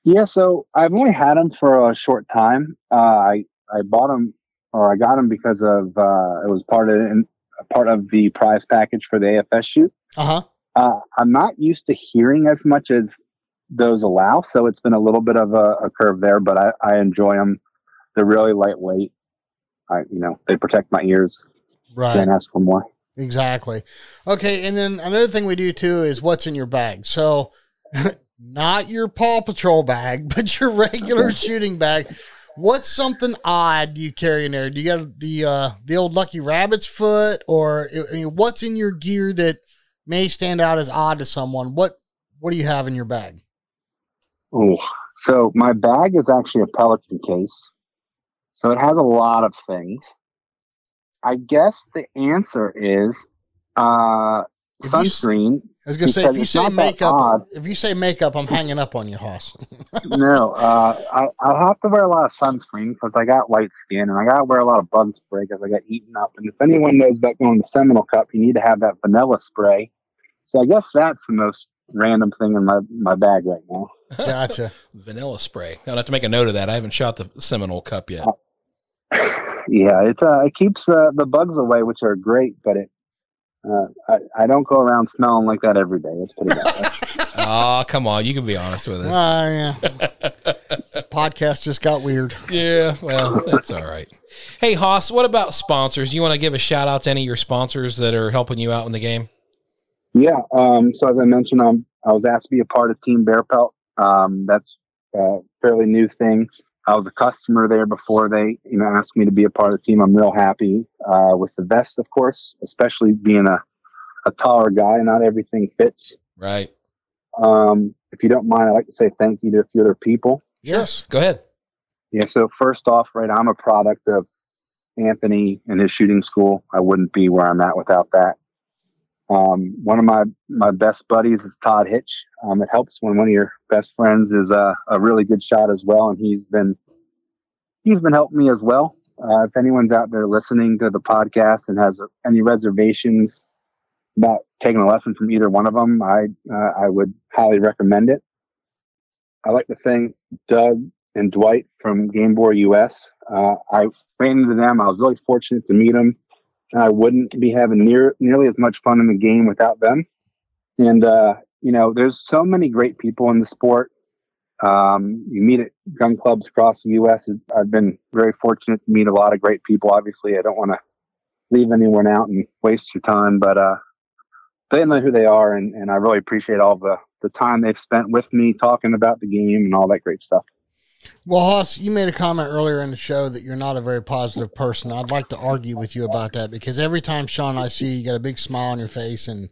Yeah, so I've only had them for a short time. I bought them, or I got them because of it was part of the prize package for the AFS shoot. I'm not used to hearing as much as those allow, so it's been a little bit of a curve there, but I enjoy them. They're really lightweight. They protect my ears. Right. Can't ask for more. Exactly. Okay, and then another thing we do too is what's in your bag. So not your Paw Patrol bag, but your regular shooting bag. What's something odd you carry in there? Do you got the old Lucky Rabbit's foot, or what's in your gear that may stand out as odd to someone? What do you have in your bag? Oh, so my bag is actually a Pelican case. So it has a lot of things. I guess the answer is sunscreen. I was going to say, if you say makeup, I'm hanging up on you, Hoss. No, I have to wear a lot of sunscreen because I got light skin, and I got to wear a lot of bug spray because I got eaten up. And if anyone knows about going to Seminole Cup, you need to have that vanilla spray. So I guess that's the most random thing in my bag right now. Gotcha. Vanilla spray. I'll have to make a note of that. I haven't shot the Seminole Cup yet. Yeah, it keeps the bugs away, which are great, but I don't go around smelling like that every day. It's pretty bad. Oh, come on. You can be honest with us. Yeah. Podcast just got weird. Yeah, well, that's all right. Hey, Hoss, what about sponsors? Do you want to give a shout out to any of your sponsors that are helping you out in the game? Yeah. So as I mentioned, I was asked to be a part of Team Bear Pelt. That's a fairly new thing. I was a customer there before they, asked me to be a part of the team. I'm real happy with the vest, of course, especially being a taller guy. Not everything fits. Right. If you don't mind, I'd like to say thank you to a few other people. Yes. Go ahead. Yeah. So first off, right, I'm a product of Anthony and his shooting school. I wouldn't be where I'm at without that. One of my best buddies is Todd Hitch. It helps when one of your best friends is a really good shot as well, and he's been helping me as well. If anyone's out there listening to the podcast and has any reservations about taking a lesson from either one of them, I would highly recommend it. I like to thank Doug and Dwight from Game Boy US. I ran into them. I was really fortunate to meet them. I wouldn't be having nearly as much fun in the game without them. And, there's so many great people in the sport. You meet at gun clubs across the U.S. I've been very fortunate to meet a lot of great people. Obviously, I don't want to leave anyone out and waste your time, but they know who they are, and I really appreciate all the time they've spent with me talking about the game and all that great stuff. Well, Hoss, you made a comment earlier in the show that you're not a very positive person. I'd like to argue with you about that because every time, Sean, I see you got a big smile on your face and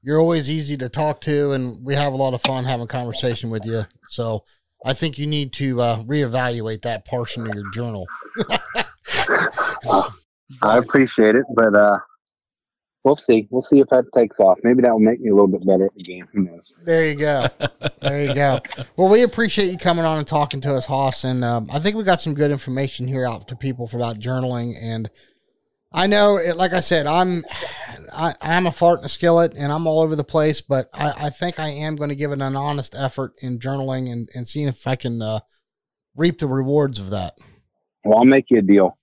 you're always easy to talk to, and we have a lot of fun having conversation with you. So I think you need to reevaluate that portion of your journal. I appreciate it, but we'll see. We'll see if that takes off. Maybe that will make me a little bit better at the game. Who knows? There you go. There you go. Well, we appreciate you coming on and talking to us, Hoss. And I think we got some good information here out to people about journaling. And I know, like I said, I'm a fart in a skillet, and I'm all over the place. But I think I am going to give it an honest effort in journaling and seeing if I can reap the rewards of that. Well, I'll make you a deal.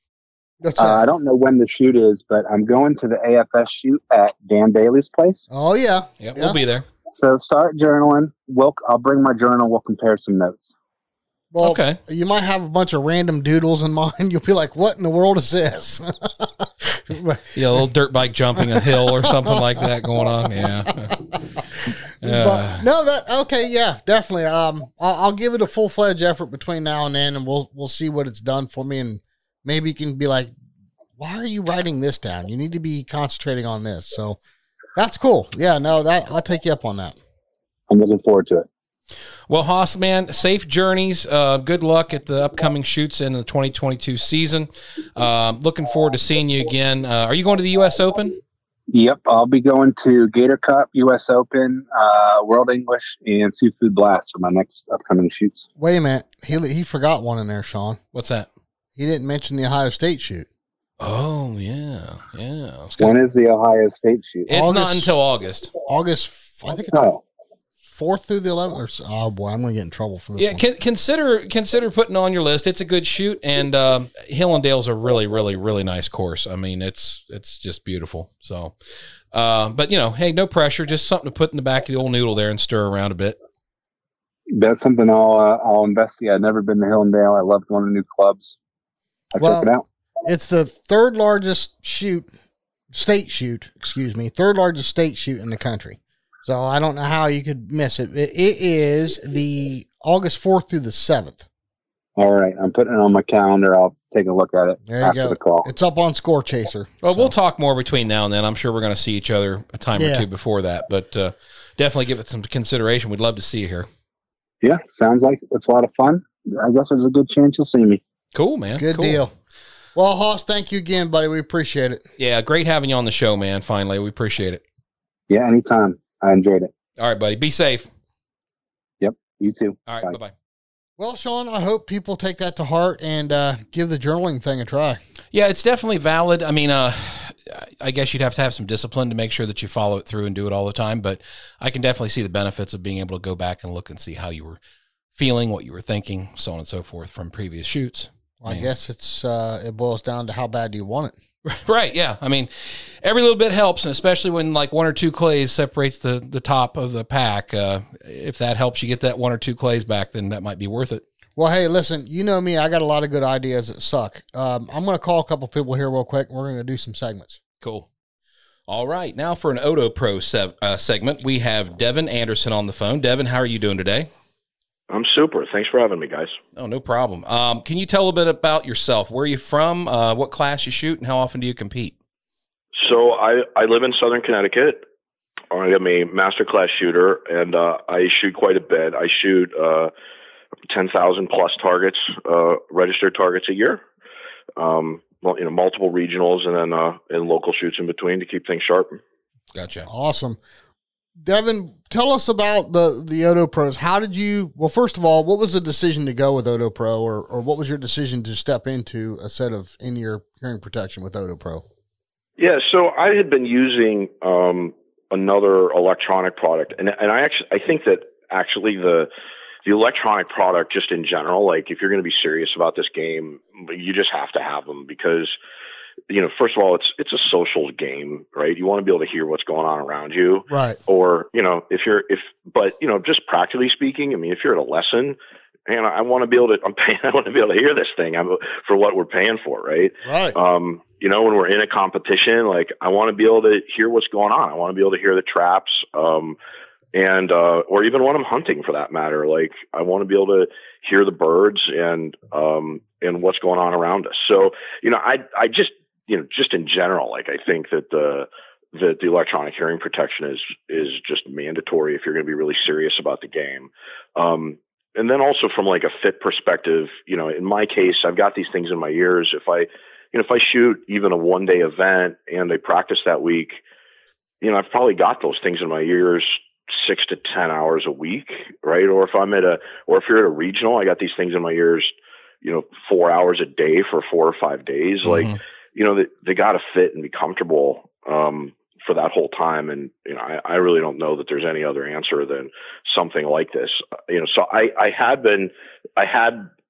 I don't know when the shoot is, but I'm going to the AFS shoot at Dan Bailey's place. Oh, yeah. Yeah, we'll be there. So start journaling. I'll bring my journal. We'll compare some notes. Well, okay. You might have a bunch of random doodles in mind. You'll be like, what in the world is this? Yeah, a little dirt bike jumping a hill or something like that going on. Yeah. But, no, okay, yeah, definitely. I'll give it a full-fledged effort between now and then, and we'll see what it's done for me. And maybe you can be like, why are you writing this down? You need to be concentrating on this. So that's cool. Yeah, no, I'll take you up on that. I'm looking forward to it. Well, Hoss, man, safe journeys. Good luck at the upcoming shoots in the 2022 season. Looking forward to seeing you again. Are you going to the U.S. Open? Yep, I'll be going to Gator Cup, U.S. Open, World English, and Seafood Blast for my next upcoming shoots. Wait a minute. He forgot one in there, Sean. What's that? He didn't mention the Ohio State shoot. Oh, yeah. Yeah. When is the Ohio State shoot? It's not until August. I think it's 4th through the 11th. Oh, boy, I'm going to get in trouble for this one. Yeah, consider putting on your list. It's a good shoot, and Hillendale's a really, really, really nice course. I mean, it's just beautiful. So, but, hey, no pressure. Just something to put in the back of the old noodle there and stir around a bit. That's something I'll investigate. I've never been to Hillendale. I love going to new clubs. Check it out. It's the third largest state shoot in the country. So I don't know how you could miss it. It is the August 4th through the 7th. All right. I'm putting it on my calendar. I'll take a look at it after the call. It's up on Score Chaser. Well, we'll talk more between now and then. I'm sure we're going to see each other a time or two before that, but definitely give it some consideration. We'd love to see you here. Yeah, sounds like it's a lot of fun. I guess there's a good chance you'll see me. Cool, man. Good deal. Well, Hoss, thank you again, buddy. We appreciate it. Yeah, great having you on the show, man. Finally, we appreciate it. Yeah, anytime. I enjoyed it. All right, buddy. Be safe. Yep, you too. All right, bye-bye. Well, Sean, I hope people take that to heart and give the journaling thing a try. Yeah, it's definitely valid. I mean, I guess you'd have to have some discipline to make sure that you follow it through and do it all the time, but I can definitely see the benefits of being able to go back and look and see how you were feeling, what you were thinking, so on and so forth from previous shoots. I guess it boils down to how bad do you want it. Right, yeah. I mean, every little bit helps, and especially when like 1 or 2 clays separates the top of the pack. If that helps you get that 1 or 2 clays back, then that might be worth it. Well, hey, listen, you know me. I got a lot of good ideas that suck. I'm going to call a couple people here real quick, and we're going to do some segments. Cool. All right, now for an OtoPro segment, we have Devin Anderson on the phone. Devin, how are you doing today? I'm super. Thanks for having me, guys. Oh, no problem. Can you tell a little bit about yourself? Where are you from? What class you shoot, and how often do you compete? So I live in Southern Connecticut. I'm a master class shooter, and I shoot quite a bit. I shoot 10,000 plus targets, registered targets a year. Multiple regionals, and then and local shoots in between to keep things sharp. Gotcha. Awesome. Devin, tell us about the OtoPros. How did you, well, first of all, what was the decision to go with OtoPro, or what was your decision to step into a set of in-ear hearing protection with OtoPro? Yeah, so I had been using another electronic product, and I think that actually the electronic product just in general, like if you're going to be serious about this game, you just have to have them because, first of all, it's a social game, right? You want to be able to hear what's going on around you. Right. Or, just practically speaking, I mean, if you're at a lesson and I want to be able to hear this thing for what we're paying for. Right. Right. When we're in a competition, like I want to be able to hear what's going on. I want to be able to hear the traps. Or even when I'm hunting for that matter, like I want to be able to hear the birds and what's going on around us. So, I just in general, like I think that that the electronic hearing protection is just mandatory if you're going to be really serious about the game. And then also from like a fit perspective, you know, in my case, I've got these things in my ears. If I shoot even a 1-day event and I practice that week, you know, I've probably got those things in my ears 6 to 10 hours a week, right? Or if you're at a regional, I got these things in my ears, you know, 4 hours a day for 4 or 5 days. Like, you know, they got to fit and be comfortable for that whole time. And, you know, I really don't know that there's any other answer than something like this. You know, so I had been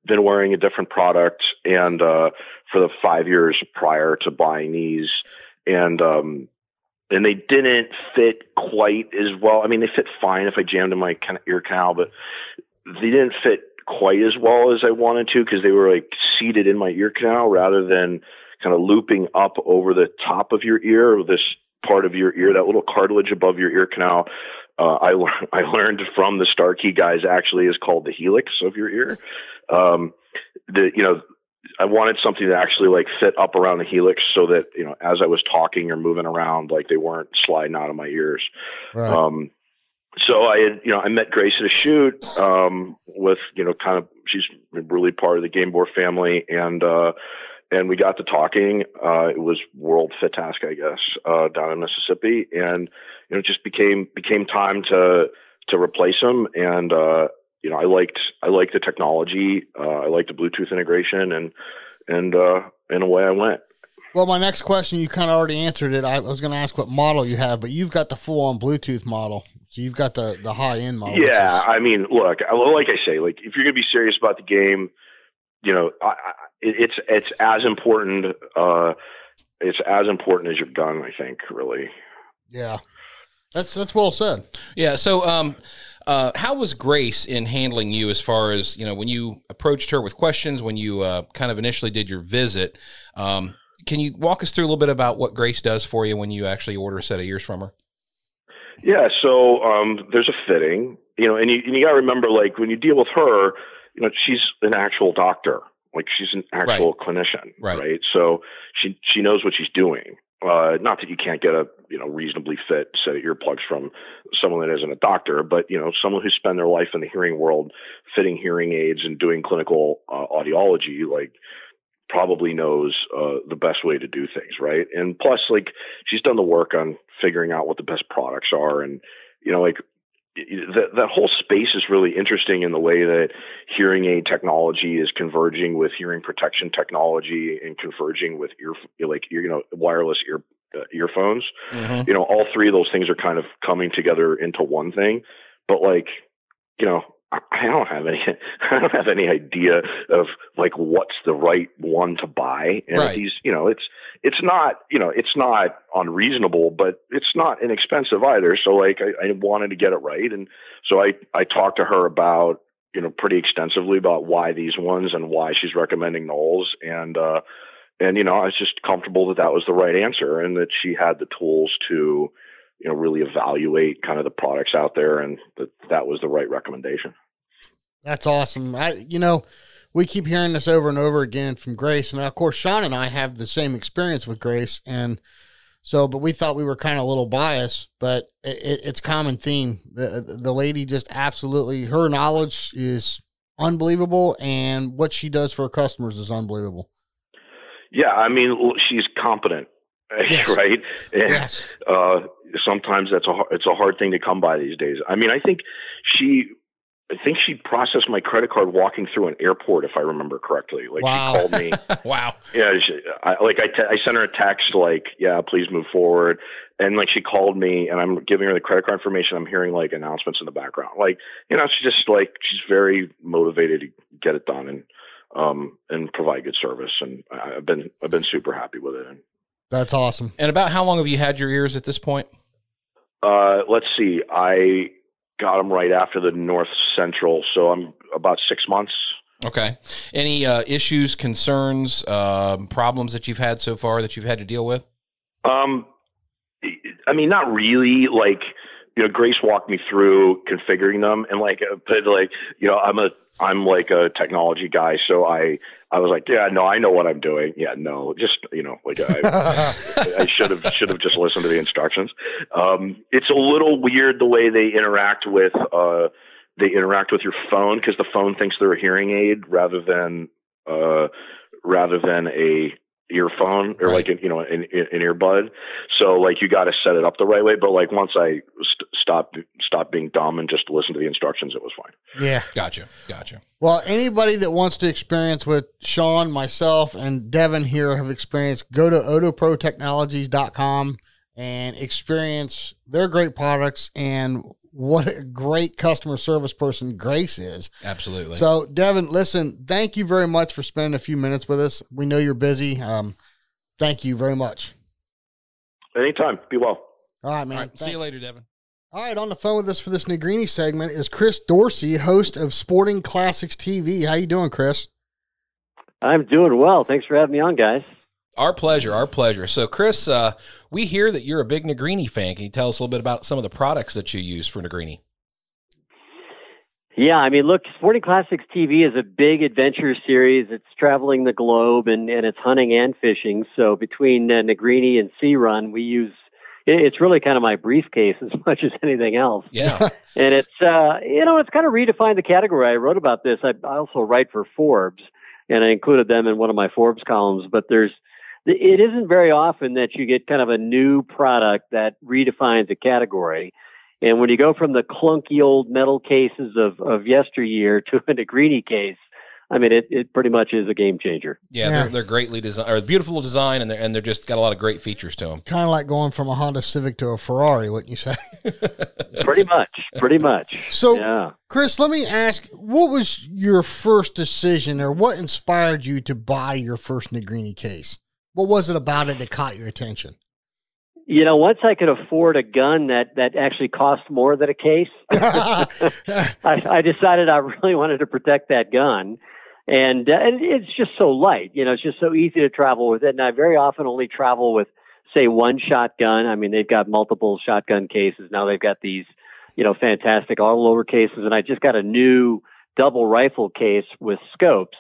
wearing a different product and for the 5 years prior to buying these, and they didn't fit quite as well. I mean, they fit fine if I jammed in my ear canal, but they didn't fit quite as well as I wanted to, because they were like seated in my ear canal rather than kind of looping up over the top of your ear, or this part of your ear, that little cartilage above your ear canal. I learned from the Starkey guys actually is called the helix of your ear. You know, I wanted something that actually like fit up around the helix so that, you know, as I was talking or moving around, like they weren't sliding out of my ears. Right. So I met Grace at a shoot, with, you know, kind of, she's really part of the Game Board family. And we got to talking. It was World Fit Task, I guess, down in Mississippi. And, you know, it just became time to replace them. And, you know, I liked the technology. I liked the Bluetooth integration, and away I went. Well, my next question, you kind of already answered it. I was going to ask what model you have, but you've got the full-on Bluetooth model. So you've got the high-end model. Yeah, I mean, look, like I say, like if you're going to be serious about the game, you know, it's as important. It's as important as your gun, I think, really. Yeah, that's well said. Yeah. So, how was Grace in handling you as far as, you know, when you approached her with questions, when you kind of initially did your visit? Can you walk us through a little bit about what Grace does for you when you actually order a set of ears from her? Yeah. So there's a fitting, you know, and you got to remember, like when you deal with her, you know, she's an actual doctor. Like she's an actual clinician, right? So she knows what she's doing. Not that you can't get a, you know, reasonably fit set of earplugs from someone that isn't a doctor, but, you know, someone who spent their life in the hearing world, fitting hearing aids and doing clinical audiology, like probably knows the best way to do things, right? And plus, like she's done the work on figuring out what the best products are, and, you know, like that whole space is really interesting in the way that hearing aid technology is converging with hearing protection technology and converging with wireless earphones. You know, all three of those things are kind of coming together into one thing. But like, you know, I don't have any idea of like what's the right one to buy. And these, you know, it's not unreasonable, but it's not inexpensive either. So like I wanted to get it right. And so I talked to her about, you know, pretty extensively about why these ones and why she's recommending Knowles. And, you know, I was just comfortable that was the right answer and that she had the tools to, you know, really evaluate kind of the products out there, and that was the right recommendation. That's awesome. You know, we keep hearing this over and over again from Grace, and of course, Sean and I have the same experience with Grace, and so, but we thought we were kind of a little biased, but it's common theme. The lady just absolutely, her knowledge is unbelievable, and what she does for her customers is unbelievable. Yeah, I mean, she's competent. Yes. Right. And, yes. Sometimes it's a hard thing to come by these days. I mean, I think she processed my credit card walking through an airport, if I remember correctly. Like wow. She called me. Wow. Yeah. I sent her a text like, yeah, please move forward. And like, she called me and I'm giving her the credit card information. I'm hearing like announcements in the background. Like, you know, it's just like, she's very motivated to get it done and provide good service. And I've been super happy with it. That's awesome. And about how long have you had your ears at this point? Let's see. I got them right after the North Central, so I'm about 6 months. Okay. Any issues, concerns, problems that you've had so far that you've had to deal with? I mean, not really. Like, Grace walked me through configuring them, and I'm like a technology guy, so I was like, yeah, no, I know what I'm doing. Yeah, no, just I should have just listened to the instructions. It's a little weird the way they interact with your phone, because the phone thinks they're a hearing aid rather than a earphone or right. like an earbud. So like you got to set it up the right way. But like once I stopped being dumb and just listened to the instructions, it was fine. Yeah. Gotcha. Well, anybody that wants to experience what Sean, myself, and Devin here have experienced, go to OtoProTechnologies.com and experience their great products and what a great customer service person Grace is. Absolutely. So, Devin, listen, thank you very much for spending a few minutes with us. We know you're busy. Thank you very much. Anytime. Be well. All right, man. All right, see you later, Devin. All right, on the phone with us for this Negrini segment is Chris Dorsey, host of Sporting Classics TV. How you doing, Chris? I'm doing well. Thanks for having me on, guys. Our pleasure. So, Chris, we hear that you're a big Negrini fan. Can you tell us a little bit about some of the products that you use for Negrini? Yeah, I mean, look, Sporting Classics TV is a big adventure series. It's traveling the globe, and it's hunting and fishing. So between Negrini and Sea Run, we use it's really kind of my briefcase as much as anything else. Yeah. And it's, it's kind of redefined the category. I wrote about this. I also write for Forbes, and I included them in one of my Forbes columns. But it isn't very often that you get kind of a new product that redefines a category. And when you go from the clunky old metal cases of yesteryear to a Negrini case, I mean, it pretty much is a game changer. Yeah. They're greatly designed, or beautiful design, and they're just got a lot of great features to them. Kind of like going from a Honda Civic to a Ferrari, wouldn't you say? Pretty much. So, yeah. Chris, let me ask, what was your first decision, or what inspired you to buy your first Negrini case? What was it about it that caught your attention? Once I could afford a gun that actually cost more than a case, I decided I really wanted to protect that gun. And it's just so light, it's just so easy to travel with it. And I very often only travel with, say, one shotgun. I mean, they've got multiple shotgun cases. Now they've got these, fantastic all over cases. And I just got a new double rifle case with scopes,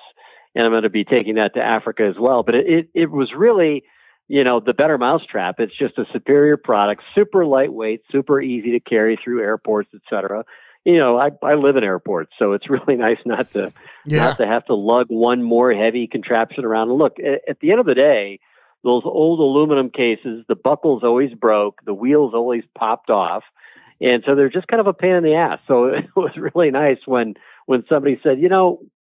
and I'm going to be taking that to Africa as well. But it was really, the better mousetrap. It's just a superior product, super lightweight, super easy to carry through airports, et cetera. I live in airports, so it's really nice not to have to lug one more heavy contraption around. And look, at the end of the day, those old aluminum cases, the buckles always broke, the wheels always popped off, and so they're just kind of a pain in the ass. So it was really nice when somebody said,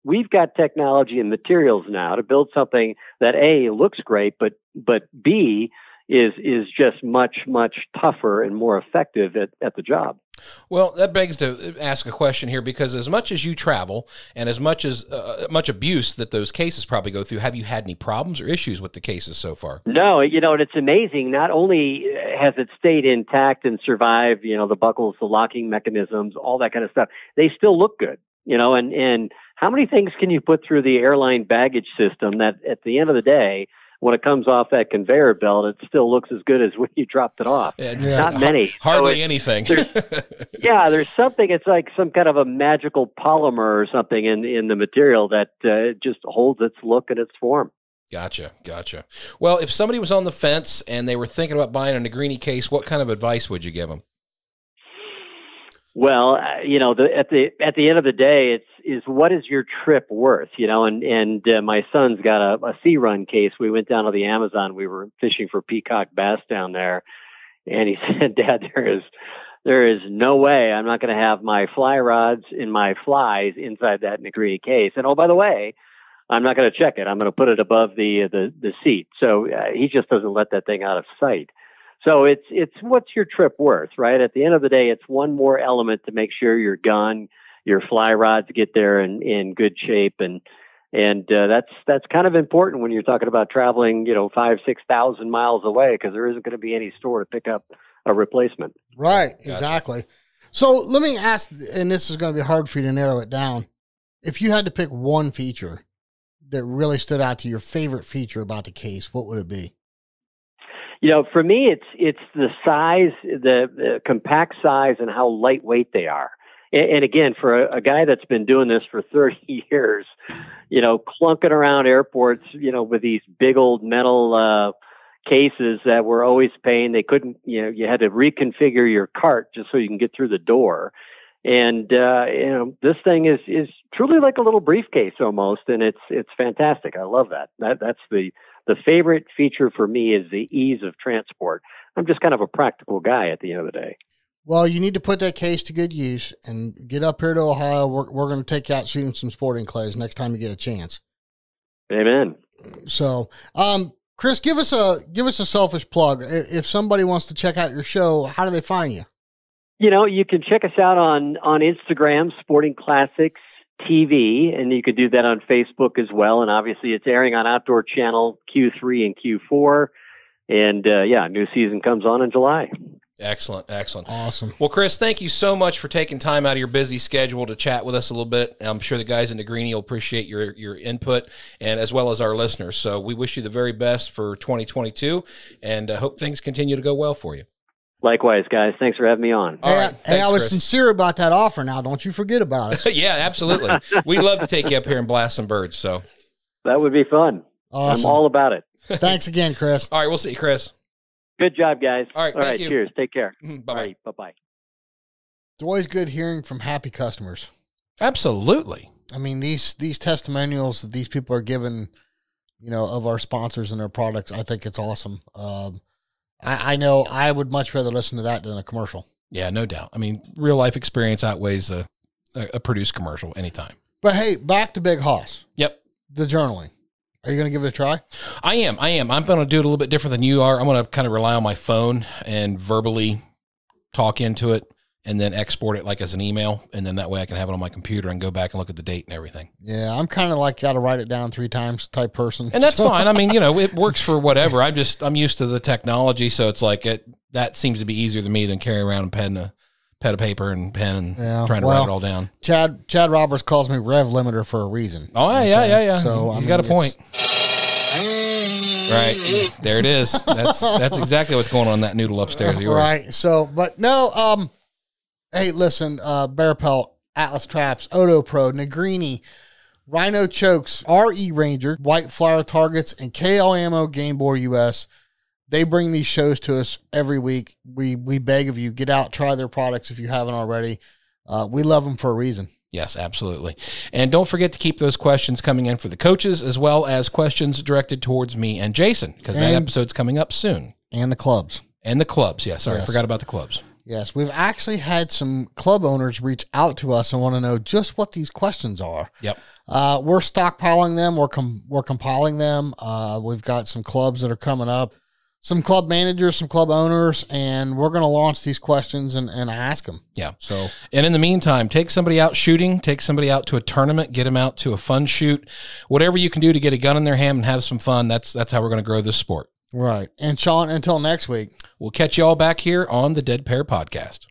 we've got technology and materials now to build something that A, looks great, but B, is just much, much tougher and more effective at the job. Well, that begs to ask a question here, because as much as you travel and as much as much abuse that those cases probably go through, have you had any problems or issues with the cases so far? No, and it's amazing. Not only has it stayed intact and survived, the buckles, the locking mechanisms, all that kind of stuff, they still look good, and how many things can you put through the airline baggage system that at the end of the day, when it comes off that conveyor belt, it still looks as good as when you dropped it off. Not many. Hardly anything. There's something, it's like some kind of a magical polymer or something in the material that just holds its look and its form. Gotcha. Well, if somebody was on the fence and they were thinking about buying a Negrini case, what kind of advice would you give them? Well, at the end of the day, is what is your trip worth? And my son's got a Sea Run case. We went down to the Amazon. We were fishing for peacock bass down there, and he said, "Dad, there is no way I'm not going to have my fly rods and my flies inside that Negrini case. And oh, by the way, I'm not going to check it. I'm going to put it above the seat." So he just doesn't let that thing out of sight. So it's what's your trip worth, right? At the end of the day, it's one more element to make sure your gun, your fly rods get there in good shape, and that's kind of important when you're talking about traveling, 5,000-6,000 miles away, because there isn't going to be any store to pick up a replacement. Right, exactly. So let me ask, and this is going to be hard for you to narrow it down. If you had to pick one feature that really stood out to your favorite feature about the case, what would it be? For me, it's the size, the compact size, and how lightweight they are. And again, for a guy that's been doing this for 30 years, clunking around airports, with these big old metal cases that were always pain. They couldn't, you had to reconfigure your cart just so you can get through the door. And this thing is truly like a little briefcase almost, and it's fantastic. I love that. That's the favorite feature for me is the ease of transport. I'm just kind of a practical guy at the end of the day. Well, you need to put that case to good use and get up here to Ohio. We're going to take you out shooting some sporting clays next time you get a chance. Amen. So, Chris, give us a selfish plug. If somebody wants to check out your show, how do they find you? You can check us out on Instagram, Sporting Classics TV, and you can do that on Facebook as well. And obviously it's airing on Outdoor Channel Q3 and Q4. And new season comes on in July. Excellent. Awesome. Well, Chris, thank you so much for taking time out of your busy schedule to chat with us a little bit. I'm sure the guys in Negrini will appreciate your input, and as well as our listeners. So we wish you the very best for 2022, and hope things continue to go well for you. Likewise, guys. Thanks for having me on. All right. Hey, I was Chris. sincere about that offer. Now, don't you forget about it. Yeah, absolutely. We'd love to take you up here and blast some birds. So that would be fun. Awesome. I'm all about it. Thanks again, Chris. All right, we'll see you, Chris. Good job, guys. All right, thank you. Cheers. Take care. Bye-bye. All right, bye-bye. It's always good hearing from happy customers. Absolutely. I mean, these testimonials that these people are giving, of our sponsors and their products, I think it's awesome. I know I would much rather listen to that than a commercial. Yeah, no doubt. I mean, real life experience outweighs a produced commercial anytime. But hey, back to Big Hoss. Yep. The journaling. Are you going to give it a try? I am. I'm going to do it a little bit different than you are. I'm going to kind of rely on my phone and verbally talk into it and then export it like as an email. And then that way I can have it on my computer and go back and look at the date and everything. Yeah, I'm kind of like got to write it down 3 times type person. And that's fine. I mean, it works for whatever. I'm used to the technology. So it's like that seems to be easier than me than carrying around a pad of paper and pen and trying to write it all down. Chad Roberts calls me Rev Limiter for a reason. Oh, yeah. So he's got a point. Right. There it is. That's exactly what's going on in that noodle upstairs of yours. Right. So, but no, hey, listen, Bear Pelt, Atlas Traps, OtoPro, Negrini, Rhino Chokes, RE Ranger, White Flyer Targets, and KL Ammo Game Boy US. They bring these shows to us every week. We beg of you, get out, try their products if you haven't already. We love them for a reason. Yes, absolutely. And don't forget to keep those questions coming in for the coaches, as well as questions directed towards me and Jason, because that episode's coming up soon. And the clubs. Yeah, sorry, I forgot about the clubs. Yes, we've actually had some club owners reach out to us and want to know just what these questions are. Yep. We're stockpiling them. We're compiling them. We've got some clubs that are coming up, some club managers, some club owners, and we're going to launch these questions and ask them. Yeah. So, and in the meantime, take somebody out shooting, take somebody out to a tournament, get them out to a fun shoot, whatever you can do to get a gun in their hand and have some fun. That's how we're going to grow this sport. Right. And Sean, until next week, we'll catch you all back here on the Dead Pair Podcast.